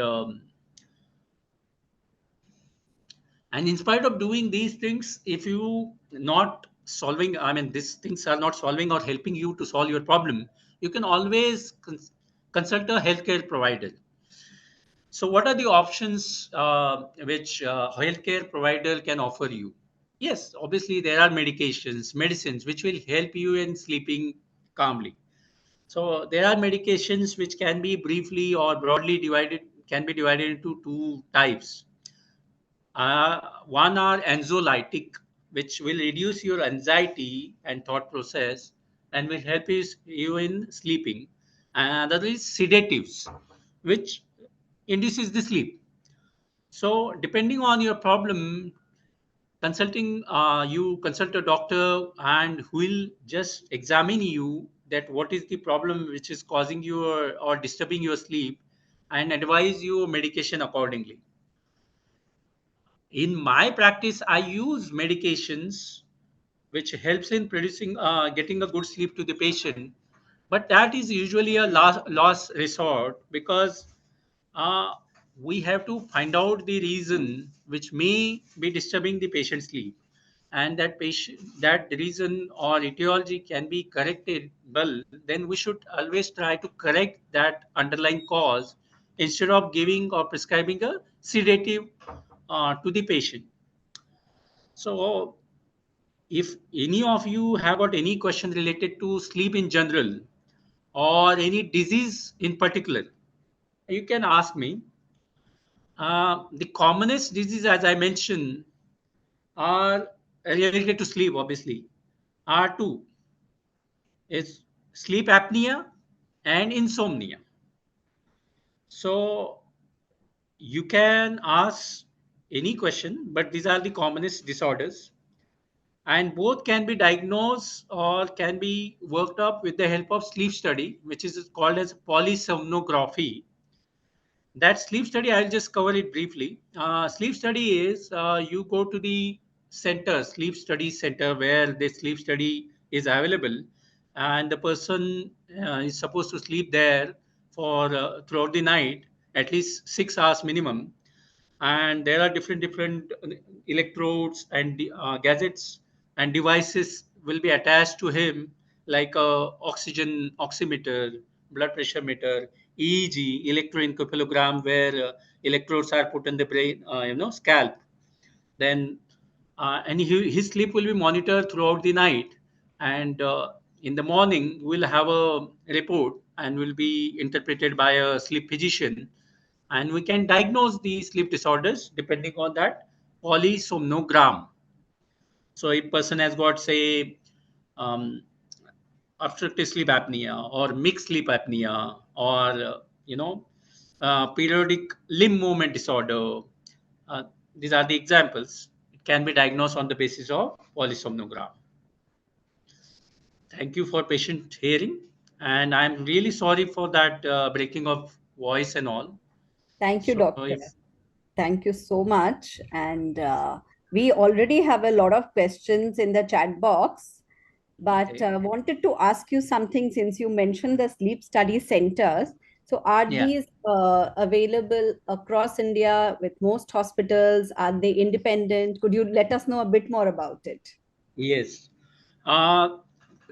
Speaker 2: And in spite of doing these things, if you not solving, I mean these things are not solving or helping you to solve your problem, you can always consult a healthcare provider. So what are the options which healthcare provider can offer you? Yes, obviously there are medications, medicines which will help you in sleeping calmly. So there are medications which can be briefly or broadly divided, can be divided into two types. One are anxiolytic, which will reduce your anxiety and thought process and will help you in sleeping. And other is sedatives, which induces the sleep. So depending on your problem, you consult a doctor and who will just examine you that what is the problem which is causing you or disturbing your sleep and advise you medication accordingly. In my practice, I use medications which helps in producing getting a good sleep to the patient, but that is usually a last resort because uh, we have to find out the reason which may be disturbing the patient's sleep, and that reason or etiology can be corrected well, then we should always try to correct that underlying cause instead of giving or prescribing a sedative to the patient. So if any of you have got any question related to sleep in general or any disease in particular, you can ask me. The commonest disease, as I mentioned, are related to sleep, obviously, are two. It's sleep apnea and insomnia. So you can ask any question, but these are the commonest disorders. And both can be diagnosed or can be worked up with the help of sleep study, which is called as polysomnography. That sleep study, I'll just cover it briefly. Sleep study is you go to the center, sleep study center, where the sleep study is available, and the person is supposed to sleep there for throughout the night, at least 6 hours minimum. And there are different electrodes and gadgets and devices will be attached to him, like a oxygen oximeter, blood pressure meter, eeg, electroencephalogram, where electrodes are put in the brain, scalp. Then and his sleep will be monitored throughout the night, and in the morning we'll have a report and will be interpreted by a sleep physician, and we can diagnose the sleep disorders depending on that polysomnogram. So a person has got, say, um, obstructive sleep apnea or mixed sleep apnea, or periodic limb movement disorder. uh, these are the examples. It can be diagnosed on the basis of polysomnogram. Thank you for patient hearing, and I'm really sorry for that breaking of voice and all.
Speaker 1: Thank you,
Speaker 2: So
Speaker 1: doctor.
Speaker 2: if
Speaker 1: Thank you so much. And we already have a lot of questions in the chat box, but
Speaker 2: okay,
Speaker 1: wanted to ask you something since you mentioned the sleep study centers. So, are
Speaker 2: yeah,
Speaker 1: these available across India with most hospitals? Are they independent? Could you let us know a bit more about it?
Speaker 2: yes. Uh,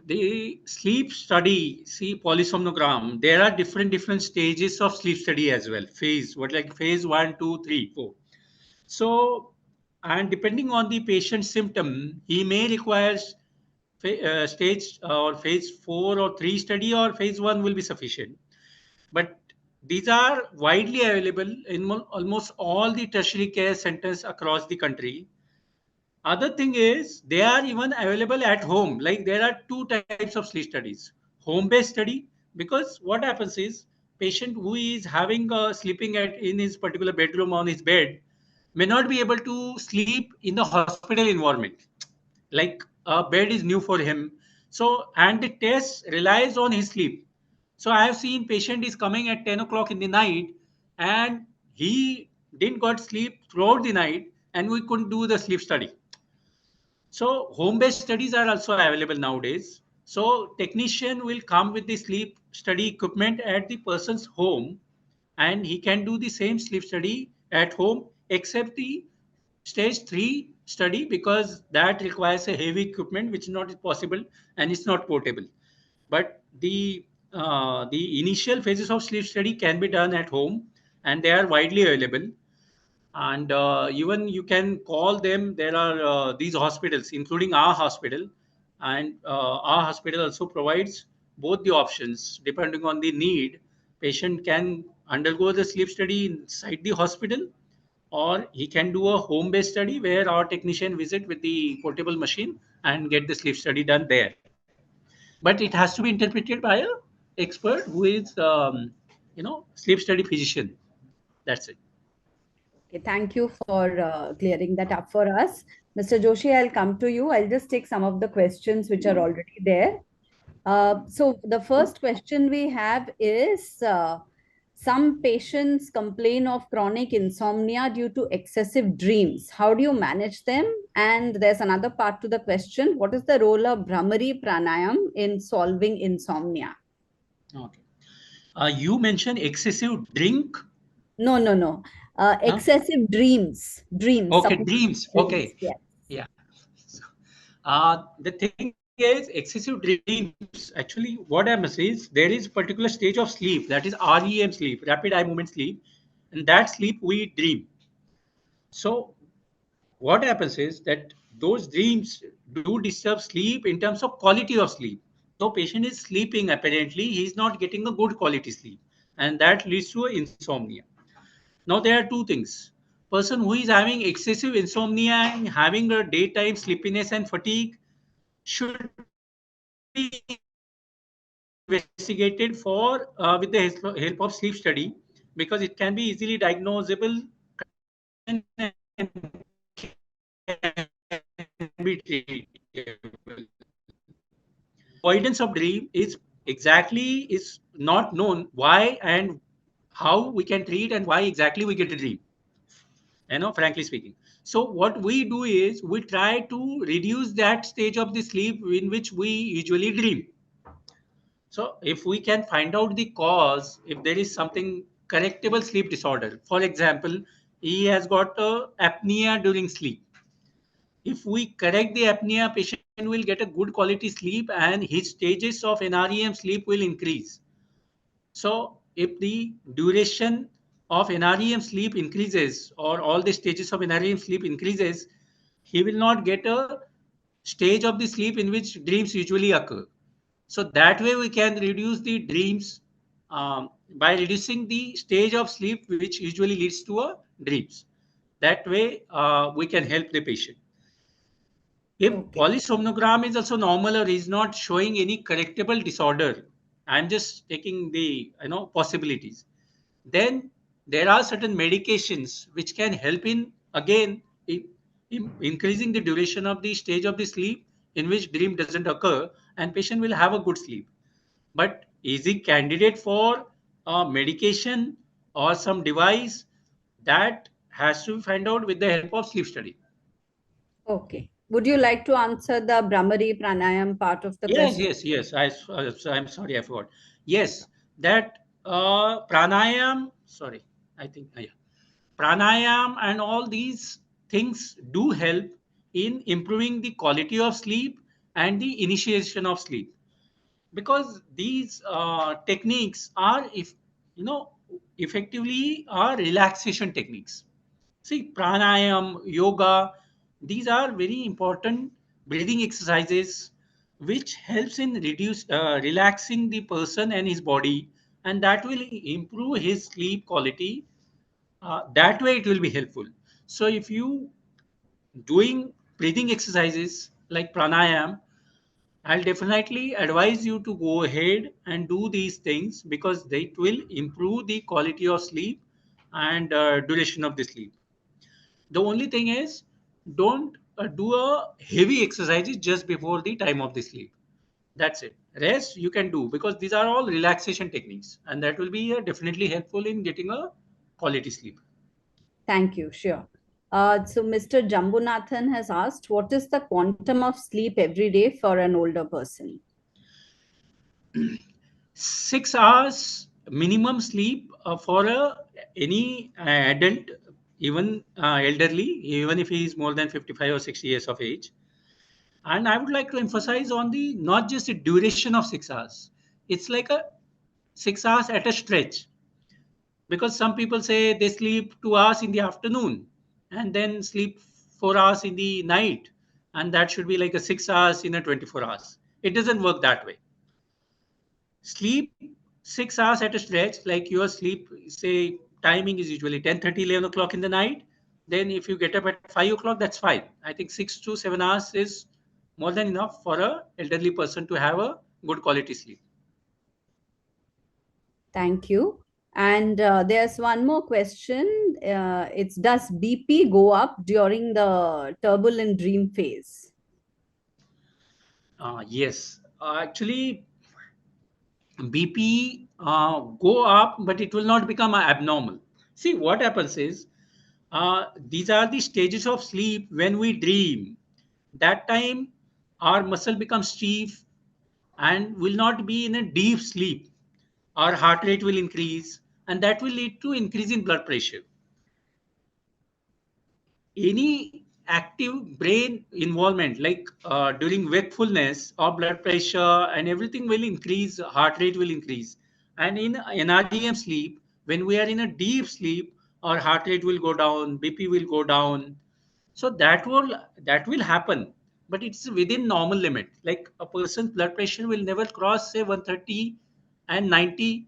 Speaker 2: the sleep study, see polysomnogram, there are different stages of sleep study as well. Phase, what like phase one, two, three, four. So, and depending on the patient's symptom, he may require stage or phase four or three study, or phase one will be sufficient. But these are widely available in almost all the tertiary care centers across the country. Other thing is they are even available at home. Like there are two types of sleep studies. Home based study, because what happens is patient who is having sleeping in his particular bedroom on his bed may not be able to sleep in the hospital environment. Like a bed is new for him. So and the test relies on his sleep. So I have seen patient is coming at 10 o'clock in the night, and he didn't got sleep throughout the night, and we couldn't do the sleep study. So home-based studies are also available nowadays. So technician will come with the sleep study equipment at the person's home, and he can do the same sleep study at home, except the Stage 3 study, because that requires a heavy equipment which is not possible and it's not portable. But the initial phases of sleep study can be done at home, and they are widely available. And even you can call them. There are these hospitals, including our hospital, and our hospital also provides both the options depending on the need. Patient can undergo the sleep study inside the hospital, or he can do a home based study where our technician visit with the portable machine and get the sleep study done there. But it has to be interpreted by a expert who is sleep study physician. That's it.
Speaker 1: Okay, thank you for clearing that up for us. Mr. Joshi, I'll come to you. I'll just take some of the questions which are already there. So the first question we have is some patients complain of chronic insomnia due to excessive dreams. How do you manage them? And there's another part to the question. What is the role of Brahmari Pranayam in solving insomnia?
Speaker 2: Okay. You mentioned excessive drink.
Speaker 1: No, no, no.
Speaker 2: Huh?
Speaker 1: Excessive dreams. Dreams.
Speaker 2: Okay,
Speaker 1: Suppose
Speaker 2: dreams.
Speaker 1: dreams.
Speaker 2: Okay.
Speaker 1: Yes.
Speaker 2: Yeah. The thing is, excessive dreams. Actually, what happens is there is particular stage of sleep, that is REM sleep, rapid eye movement sleep. In that sleep, we dream. So what happens is that those dreams do disturb sleep in terms of quality of sleep. So patient is sleeping, apparently he is not getting a good quality sleep, and that leads to insomnia. Now there are two things. Person who is having excessive insomnia and having a daytime sleepiness and fatigue should be investigated for with the help of sleep study, because it can be easily diagnosable condition and can be treatable. Avoidance of dream is exactly is not known why and how we can treat and why exactly we get a dream, frankly speaking. So what we do is we try to reduce that stage of the sleep in which we usually dream. So if we can find out the cause, if there is something correctable sleep disorder, for example, he has got apnea during sleep. If we correct the apnea, patient will get a good quality sleep and his stages of NREM sleep will increase. So if the duration of NREM sleep increases, or all the stages of NREM sleep increases, he will not get a stage of the sleep in which dreams usually occur. So that way we can reduce the dreams by reducing the stage of sleep which usually leads to a dreams. That way we can help the patient. If
Speaker 1: Okay.
Speaker 2: polysomnogram is also normal or is not showing any correctable disorder, I'm just taking the possibilities. Then there are certain medications which can help in again increasing the duration of the stage of the sleep in which dream doesn't occur, and patient will have a good sleep. But is he candidate for a medication or some device? That has to be found out with the help of sleep study.
Speaker 1: Okay. Would you like to answer the Brahmari Pranayam part of the
Speaker 2: Yes,
Speaker 1: question?
Speaker 2: yes, yes. I'm sorry, I forgot. Yes, that pranayam. Sorry, I think yeah, pranayam and all these things do help in improving the quality of sleep and the initiation of sleep, because these techniques are, if you know effectively, are relaxation techniques. See, pranayam, yoga, these are very important breathing exercises which helps in relaxing the person and his body, and that will improve his sleep quality. That way, it will be helpful. So, if you doing breathing exercises like pranayam, I'll definitely advise you to go ahead and do these things, because they will improve the quality of sleep and duration of the sleep. The only thing is, don't do a heavy exercises just before the time of the sleep. That's it. Rest you can do, because these are all relaxation techniques, and that will be definitely helpful in getting a quality sleep.
Speaker 1: Thank you. Sure. So Mr. Jambunathan has asked, what is the quantum of sleep every day for an older person?
Speaker 2: 6 hours minimum sleep for any adult even elderly, even if he is more than 55 or 60 years of age. And I would like to emphasize on the not just the duration of 6 hours. It's like a 6 hours at a stretch, because some people say they sleep 2 hours in the afternoon and then sleep 4 hours in the night, and that should be like a 6 hours in a 24 hours. It doesn't work that way. Sleep 6 hours at a stretch, like your sleep, say timing is usually 10:30, 11 o'clock in the night. Then if you get up at 5 o'clock, that's fine. I think 6 to 7 hours is more than enough for a elderly person to have a good quality sleep.
Speaker 1: Thank you. And there's one more question. It's, does BP go up during the turbulent dream phase?
Speaker 2: Yes, actually, BP go up, but it will not become abnormal. See, what happens is, these are the stages of sleep when we dream. That time, our muscle becomes stiff and will not be in a deep sleep. Our heart rate will increase, and that will lead to increase in blood pressure. Any active brain involvement, like during wakefulness, our blood pressure and everything will increase, heart rate will increase. And in NREM sleep, when we are in a deep sleep, our heart rate will go down, BP will go down. So that will happen, but it's within normal limit. Like a person's blood pressure will never cross say 130 and 90,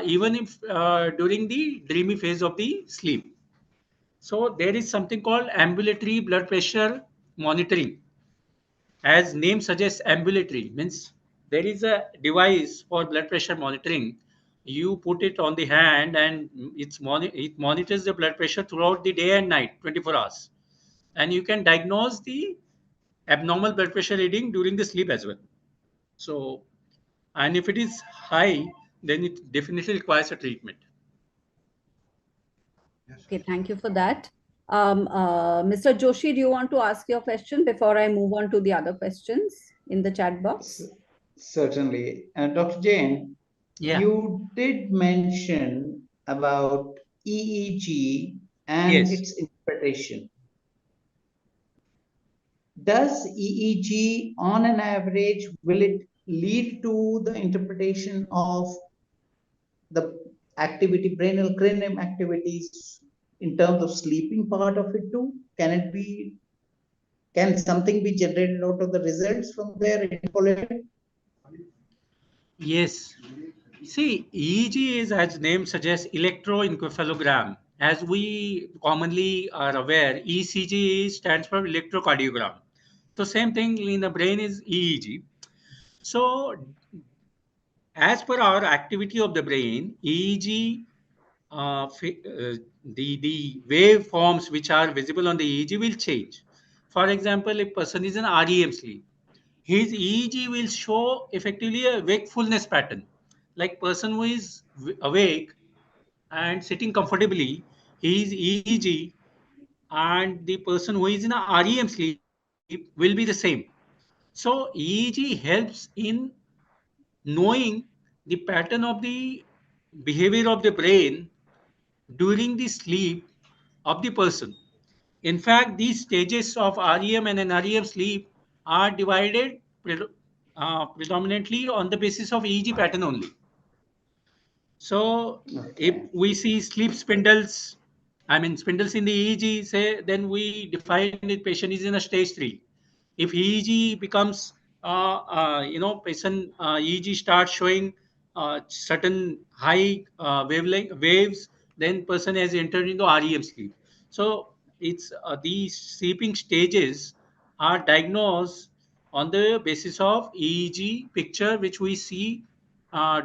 Speaker 2: even if during the dreamy phase of the sleep. So there is something called ambulatory blood pressure monitoring. As name suggests, ambulatory means there is a device for blood pressure monitoring. You put it on the hand, and it monitors the blood pressure throughout the day and night, 24 hours. And you can diagnose the abnormal blood pressure reading during the sleep as well. So, and if it is high, then it definitely requires a treatment.
Speaker 1: Okay, thank you for that. Mr. Joshi, do you want to ask your question before I move on to the other questions in the chat box?
Speaker 3: Certainly. Dr. Jain,
Speaker 2: Yeah.
Speaker 3: you did mention about EEG and
Speaker 2: Yes.
Speaker 3: its interpretation. Does EEG, on an average, will it lead to the interpretation of the activity, brainal cranium activities in terms of sleeping part of it too? Can something be generated out of the results from there interpolated?
Speaker 2: Yes. See, EEG is, as name suggests, electroencephalogram. As we commonly are aware, ECG stands for electrocardiogram. So same thing in the brain is EEG. So as per our activity of the brain, EEG, the waveforms which are visible on the EEG will change. For example, if person is in REM sleep, his EEG will show effectively a wakefulness pattern. Like person who is awake and sitting comfortably, his EEG and the person who is in a REM sleep will be the same. So EEG helps in knowing the pattern of the behavior of the brain during the sleep of the person. In fact, these stages of REM and NREM sleep are divided predominantly on the basis of EEG pattern only. So if
Speaker 3: Okay.
Speaker 2: we see sleep spindles, I mean spindles in the EEG, say, then we define the patient is in a stage 3. If EEG becomes, patient EEG starts showing certain high wavelength waves, then person has entered into REM sleep. So it's these sleeping stages are diagnosed on the basis of EEG picture, which we see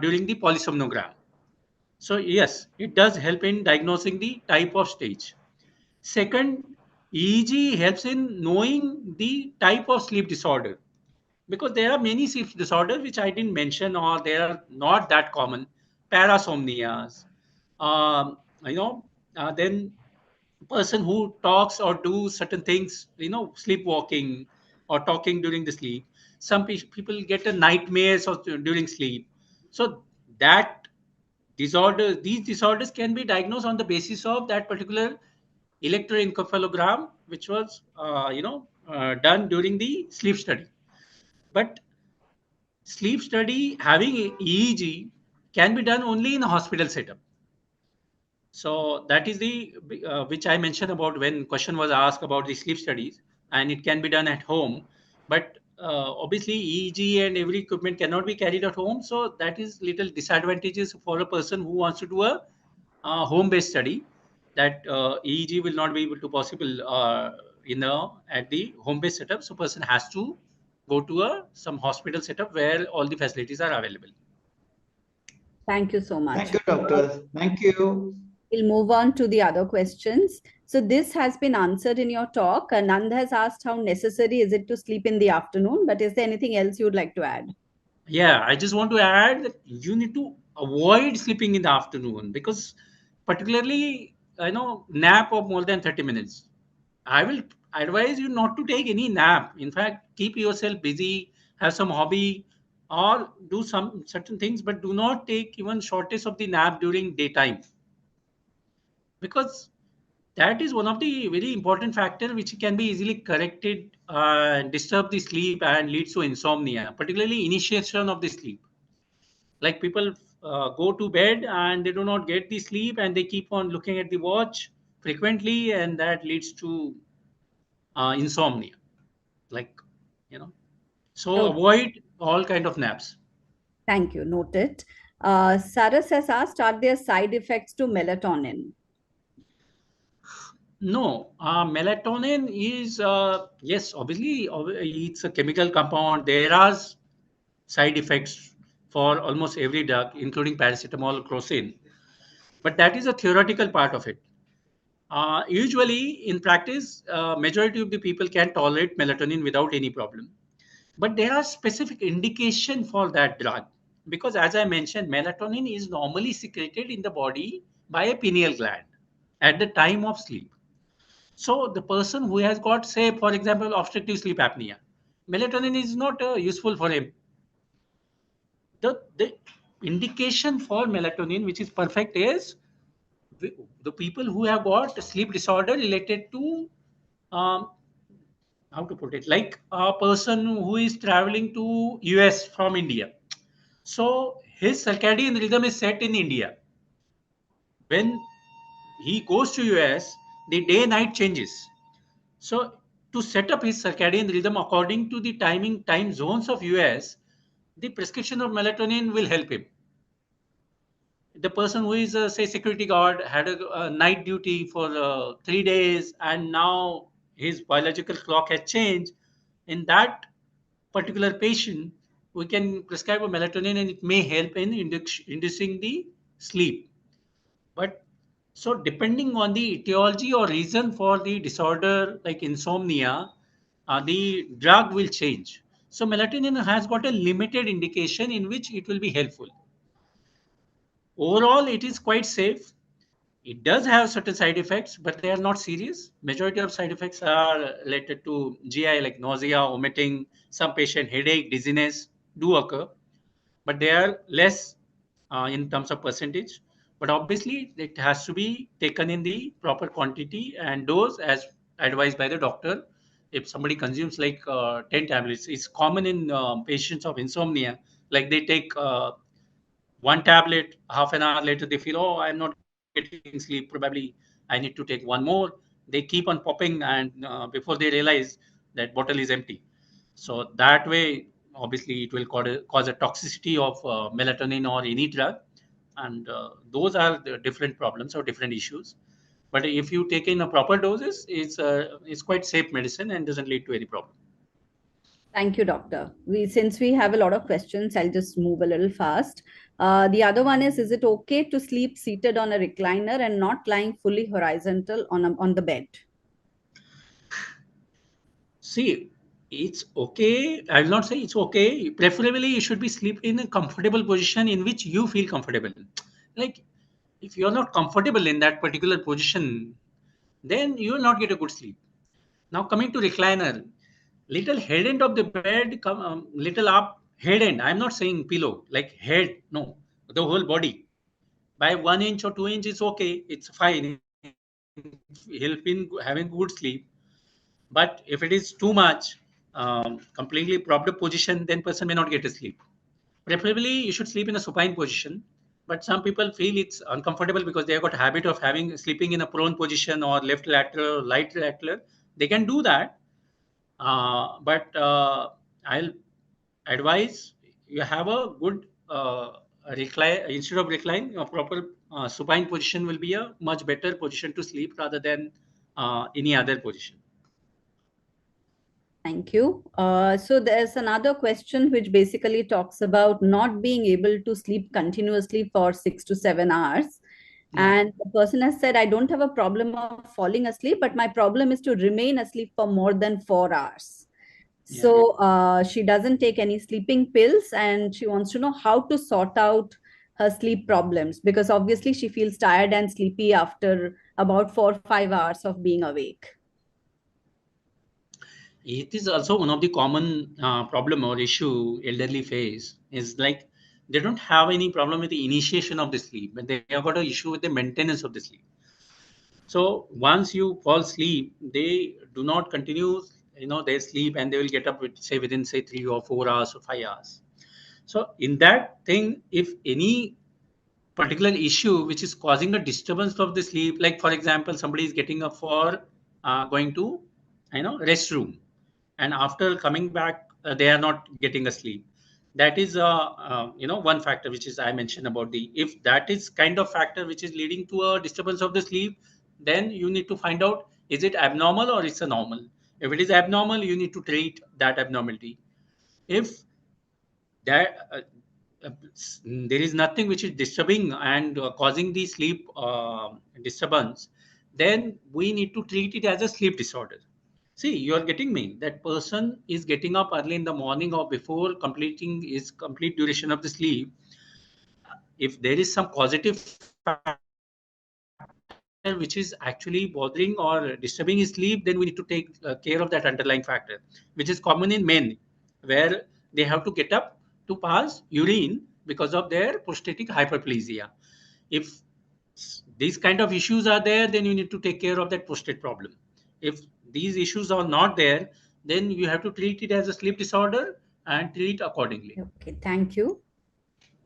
Speaker 2: during the polysomnogram. So yes, it does help in diagnosing the type of stage. Second, EEG helps in knowing the type of sleep disorder, because there are many sleep disorders which I didn't mention, or they are not that common. Parasomnias, um, you know, then person who talks or do certain things, sleepwalking or talking during the sleep. Some people get a nightmares or during sleep. So that these disorders can be diagnosed on the basis of that particular electroencephalogram, which was done during the sleep study. But sleep study having EEG can be done only in a hospital setup. So that is the which I mentioned about when question was asked about the sleep studies, and it can be done at home. But obviously, EEG and every equipment cannot be carried at home. So that is little disadvantages for a person who wants to do a home-based study. That EEG will not be able to possible at the home-based setup. So person has to go to a some hospital setup where all the facilities are available.
Speaker 1: Thank you so
Speaker 3: Thank
Speaker 1: much.
Speaker 3: you, doctor. Thank you.
Speaker 1: We'll move on to the other questions. So this has been answered in your talk. Nand has asked how necessary is it to sleep in the afternoon, but is there anything else you'd like to add?
Speaker 2: Yeah, I just want to add that you need to avoid sleeping in the afternoon because, particularly, nap of more than 30 minutes. I will advise you not to take any nap. In fact, keep yourself busy, have some hobby, or do some certain things, but do not take even shortest of the nap during daytime because that is one of the very important factor which can be easily corrected and disturb the sleep and leads to insomnia, particularly initiation of the sleep. Like people go to bed and they do not get the sleep and they keep on looking at the watch frequently, and that leads to insomnia. Like, you know, so
Speaker 1: Okay,
Speaker 2: avoid all kind of naps.
Speaker 1: thank you. Noted. Saras has asked, are there side effects to melatonin?
Speaker 2: No, melatonin is yes, obviously it's a chemical compound. There are side effects for almost every drug, including paracetamol, crocin, but that is a theoretical part of it. Usually, in practice, majority of the people can tolerate melatonin without any problem. But there are specific indication for that drug because, as I mentioned, melatonin is normally secreted in the body by a pineal gland at the time of sleep. So, the person who has got, say, for example, obstructive sleep apnea, melatonin is not useful for him. The indication for melatonin, which is perfect, is the people who have got sleep disorder related to um, how to put it, like a person who is traveling to US from India. So his circadian rhythm is set in India. When he goes to US, the day night changes. So to set up his circadian rhythm according to the time zones of US, the prescription of melatonin will help him. The person who is say security guard had a night duty for 3 days and now his biological clock has changed. In that particular patient, we can prescribe a melatonin and it may help in inducing the sleep. But so depending on the etiology or reason for the disorder like insomnia, the drug will change. So melatonin has got a limited indication in which it will be helpful. Overall, it is quite safe. It does have certain side effects, but they are not serious. Majority of side effects are related to GI, like nausea, vomiting, some patient headache, dizziness do occur, but they are less in terms of percentage. But obviously, it has to be taken in the proper quantity and dose as advised by the doctor. If somebody consumes like 10 tablets, it's common in patients of insomnia. Like they take one tablet, half an hour later, they feel, oh, I'm not getting sleep. Probably I need to take one more. They keep on popping, and before they realize that bottle is empty. So that way, obviously, it will cause a toxicity of melatonin or any drug, and those are the different problems or different issues. But if you take in a proper doses, it's quite safe medicine and doesn't lead to any problem.
Speaker 1: Thank you, doctor. Since we have a lot of questions, I'll just move a little fast. The other one is it okay to sleep seated on a recliner and not lying fully horizontal on the bed?
Speaker 2: See, it's okay. I will not say it's okay. Preferably, you should be sleep in a comfortable position in which you feel comfortable. Like, if you're not comfortable in that particular position, then you will not get a good sleep. Now, coming to recliner, little head end of the bed, little up head end. I'm not saying pillow, like head. No, the whole body. By 1 inch or 2 inches, okay, it's fine, it's okay. help in having good sleep. But if it is too much, completely propped up position, then person may not get a sleep. Preferably, you should sleep in a supine position. But some people feel it's uncomfortable because they have got a habit of having sleeping in a prone position or left lateral, right lateral. They can do that, but I'll advise you have a good recline instead of recline. A proper supine position will be a much better position to sleep rather than any other position.
Speaker 1: Thank you. So there's another question which basically talks about not being able to sleep continuously for 6 to 7 hours.
Speaker 2: Yeah.
Speaker 1: And the person has said, I don't have a problem of falling asleep, but my problem is to remain asleep for more than 4 hours.
Speaker 2: Yeah.
Speaker 1: So she doesn't take any sleeping pills and she wants to know how to sort out her sleep problems because obviously she feels tired and sleepy after about 4 or 5 hours of being awake.
Speaker 2: It is also one of the common problem or issue elderly face is like they don't have any problem with the initiation of the sleep, but they have got an issue with the maintenance of the sleep. So once you fall asleep, they do not continue, their sleep, and they will get up with, say, within say 3 or 4 hours or 5 hours. So in that thing, if any particular issue which is causing a disturbance of the sleep, like for example, somebody is getting up for going to, restroom, and after coming back, they are not getting a sleep. That is, one factor which is I mentioned about the if that is kind of factor which is leading to a disturbance of the sleep, then you need to find out is it abnormal or it's a normal. If it is abnormal, you need to treat that abnormality. If that there is nothing which is disturbing and causing the sleep disturbance, then we need to treat it as a sleep disorder. See, you are getting me. That person is getting up early in the morning or before completing his complete duration of the sleep. If there is some causative factor which is actually bothering or disturbing his sleep, then we need to take care of that underlying factor, which is common in men, where they have to get up to pass urine because of their prostatic hyperplasia. If these kind of issues are there, then you need to take care of that prostate problem. If these issues are not there, then you have to treat it as a sleep disorder and treat accordingly.
Speaker 1: Okay, thank you.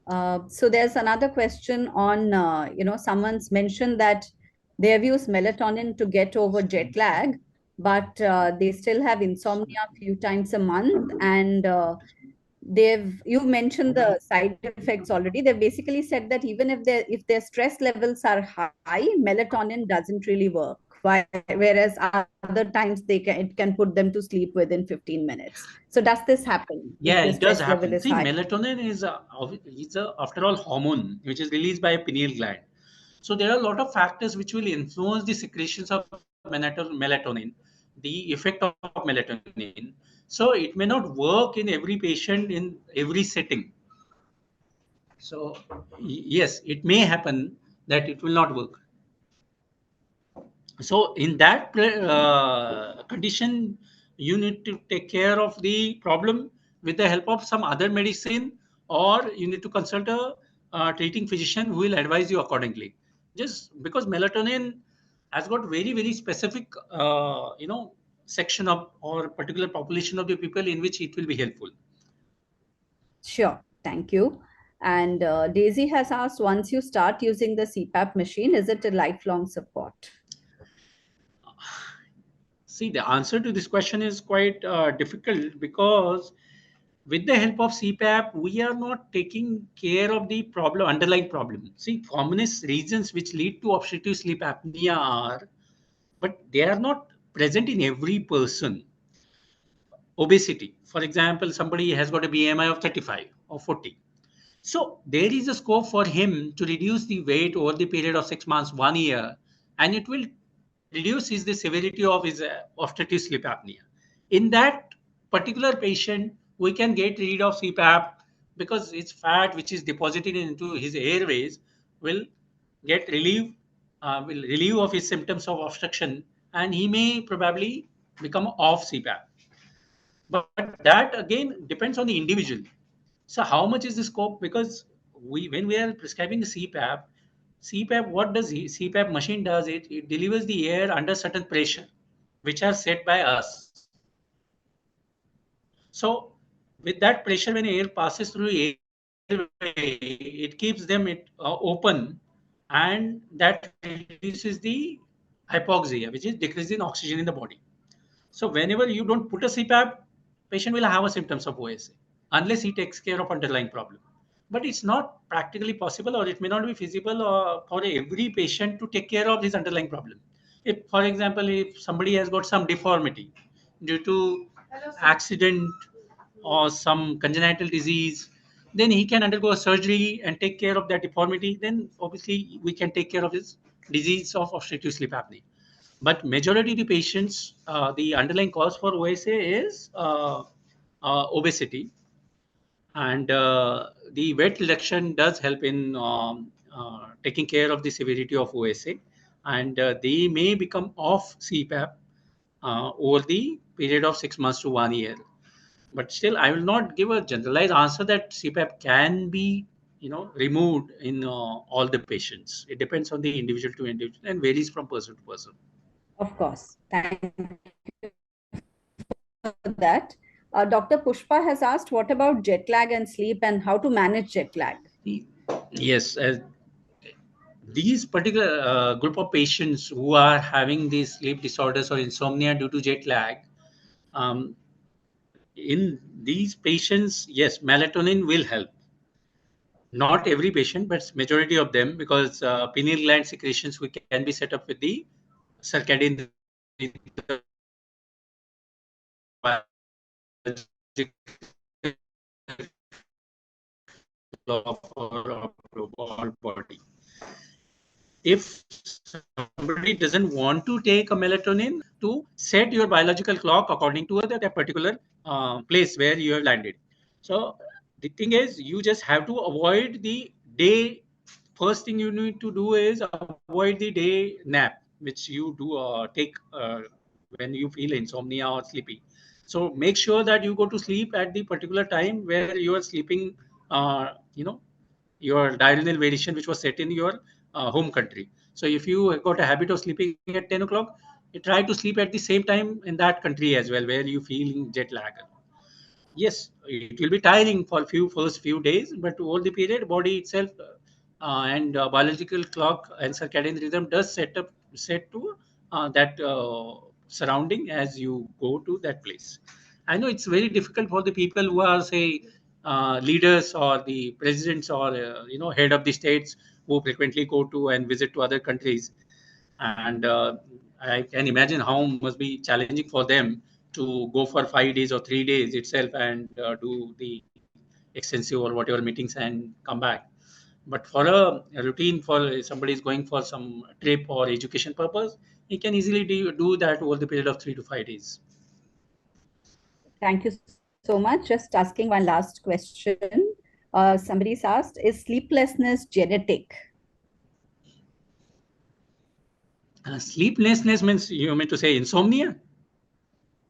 Speaker 1: So there's another question on, someone's mentioned that they have used melatonin to get over jet lag, but they still have insomnia a few times a month. And you've mentioned the side effects already. They've basically said that even if their stress levels are high, melatonin doesn't really work. Whereas other times it can put them to sleep within 15 minutes. So does this happen if
Speaker 2: Yeah,
Speaker 1: the
Speaker 2: it does
Speaker 1: stress level
Speaker 2: happen.
Speaker 1: is
Speaker 2: See,
Speaker 1: high?
Speaker 2: melatonin is after all hormone which is released by a pineal gland. So there are a lot of factors which will influence the secretions of melatonin, the effect of melatonin. So it may not work in every patient in every setting. So yes, it may happen that it will not work. So in that condition, you need to take care of the problem with the help of some other medicine, or you need to consult a treating physician who will advise you accordingly. Just because melatonin has got very specific, section of or particular population of the people in which it will be helpful.
Speaker 1: Sure, thank you. And Daisy has asked, once you start using the CPAP machine, is it a lifelong support?
Speaker 2: See, the answer to this question is quite difficult because with the help of CPAP, we are not taking care of the problem, underlying problem. See, commonest reasons which lead to obstructive sleep apnea are, but they are not present in every person. Obesity, for example, somebody has got a BMI of 35 or 40. So there is a scope for him to reduce the weight over the period of 6 months, 1 year, and it will reduce the severity of his obstructive sleep apnea. In that particular patient, we can get rid of CPAP because its fat, which is deposited into his airways, will get will relieve of his symptoms of obstruction, and he may probably become off CPAP. But that again depends on the individual. So how much is the scope? Because when we are prescribing the CPAP, CPAP, what does CPAP machine does? It delivers the air under certain pressure, which are set by us. So with that pressure, when air passes through the airway, it keeps them open, and that reduces the hypoxia, which is decrease in oxygen in the body. So whenever you don't put a CPAP, patient will have a symptoms of OSA unless he takes care of underlying problem. But it's not practically possible, or it may not be feasible for every patient to take care of his underlying problem. If, for example, if somebody has got some deformity due to accident or some congenital disease, then he can undergo a surgery and take care of that deformity. Then obviously we can take care of his disease of obstructive sleep apnea. But majority of the patients, the underlying cause for OSA is obesity, and the weight reduction does help in taking care of the severity of OSA, and they may become off CPAP over the period of 6 months to 1 year. But still, I will not give a generalized answer that CPAP can be, removed in all the patients. It depends on the individual to individual and varies from person to person.
Speaker 1: Of course. Thank you for that. Dr. Pushpa has asked, what about jet lag and sleep and how to manage jet lag?
Speaker 2: Yes, these particular group of patients who are having these sleep disorders or insomnia due to jet lag, um, in these patients, yes, melatonin will help. Not every patient, but majority of them, because pineal gland secretions we can be set up with the circadian of our body. If somebody doesn't want to take a melatonin, to set your biological clock according to that particular place where you have landed. So the thing is, you just have to avoid the day. First thing you need to do is avoid the day nap, which you do take when you feel insomnia or sleepy. So make sure that you go to sleep at the particular time where you are sleeping. Your diurnal variation which was set in your home country. So if you got a habit of sleeping at 10 o'clock, you try to sleep at the same time in that country as well where you feel jet lag. Yes, it will be tiring for first few days, but over the period, body itself and biological clock and circadian rhythm does set to that surrounding as you go to that place. I know it's very difficult for the people who are, say, leaders or the presidents or head of the states who frequently go to and visit to other countries, and I can imagine how must be challenging for them to go for 5 days or 3 days itself and do the extensive or whatever meetings and come back. But for a routine, for somebody is going for some trip or education purpose, he can easily do that over the period of 3 to 5 days.
Speaker 1: Thank you so much. Just asking one last question. Somebody's asked, is sleeplessness genetic?
Speaker 2: Sleeplessness means you mean to say insomnia?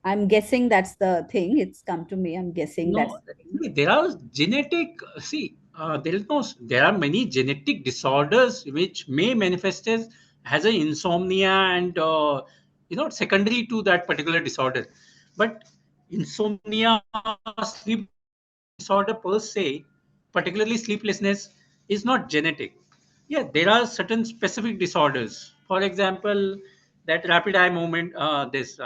Speaker 1: I'm guessing that's the thing. It's come to me. I'm guessing that's
Speaker 2: No,
Speaker 1: the thing.
Speaker 2: there are genetic. See, there is no. There are many genetic disorders which may manifest as an insomnia and secondary to that particular disorder. But insomnia, sleep disorder per se, particularly sleeplessness, is not genetic. Yeah, there are certain specific disorders. For example, that rapid eye movement, this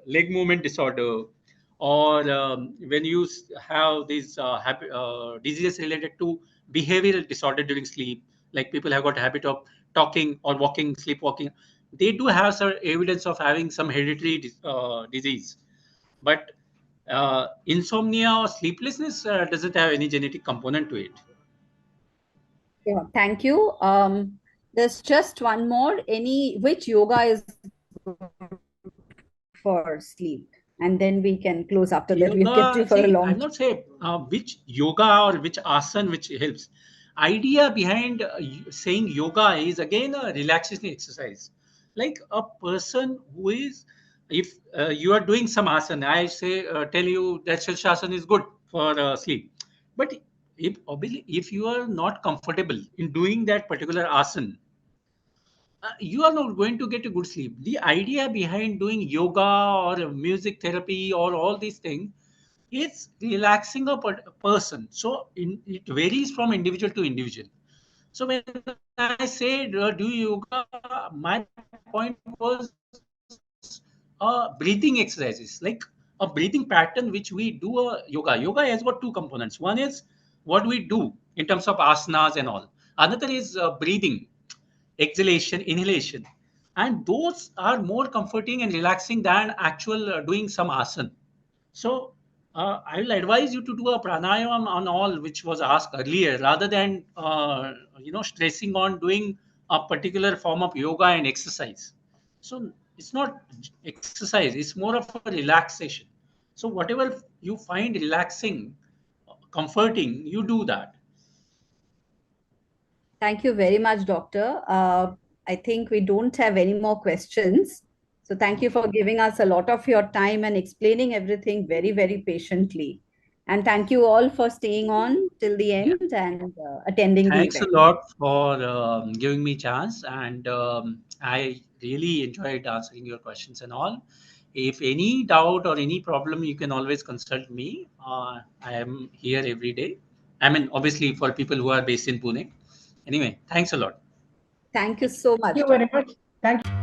Speaker 2: leg movement disorder, or when you have these diseases related to behavioral disorder during sleep, like people have got a habit of talking or walking, sleepwalking, they do have some evidence of having some hereditary disease. But insomnia or sleeplessness doesn't have any genetic component to it.
Speaker 1: Yeah, thank you. There's just one more. Which yoga is for sleep? And then we can close after that. We've kept you
Speaker 2: Yoga,
Speaker 1: for a
Speaker 2: see,
Speaker 1: long
Speaker 2: I'm
Speaker 1: time.
Speaker 2: not saying which yoga or which asana which helps. Idea behind saying yoga is again a relaxation exercise. Like a person who is, if you are doing some asana, I say tell you that Shirshasana is good for sleep. But if you are not comfortable in doing that particular asana, you are not going to get a good sleep. The idea behind doing yoga or music therapy or all these things is relaxing a person. So it varies from individual to individual. So when I said do yoga, my point was breathing exercises, like a breathing pattern which we do a yoga. Yoga has got two components. One is what we do in terms of asanas and all. Another is breathing, exhalation, inhalation. And those are more comforting and relaxing than actual doing some asana. So I will advise you to do a pranayama on all which was asked earlier, rather than stressing on doing a particular form of yoga and exercise. So it's not exercise; it's more of a relaxation. So whatever you find relaxing, comforting, you do that.
Speaker 1: Thank you very much, Doctor. I think we don't have any more questions. So thank you for giving us a lot of your time and explaining everything very, very patiently. And thank you all for staying on till the
Speaker 2: Yeah.
Speaker 1: end and attending the
Speaker 2: Thanks a
Speaker 1: event.
Speaker 2: lot for giving me chance, and I really enjoyed answering your questions and all. If any doubt or any problem, you can always consult me. I am here every day. I mean, obviously, for people who are based in Pune. Anyway, thanks a lot.
Speaker 1: Thank you so much,
Speaker 3: Thank you
Speaker 1: Doctor.
Speaker 3: very much. Thank you.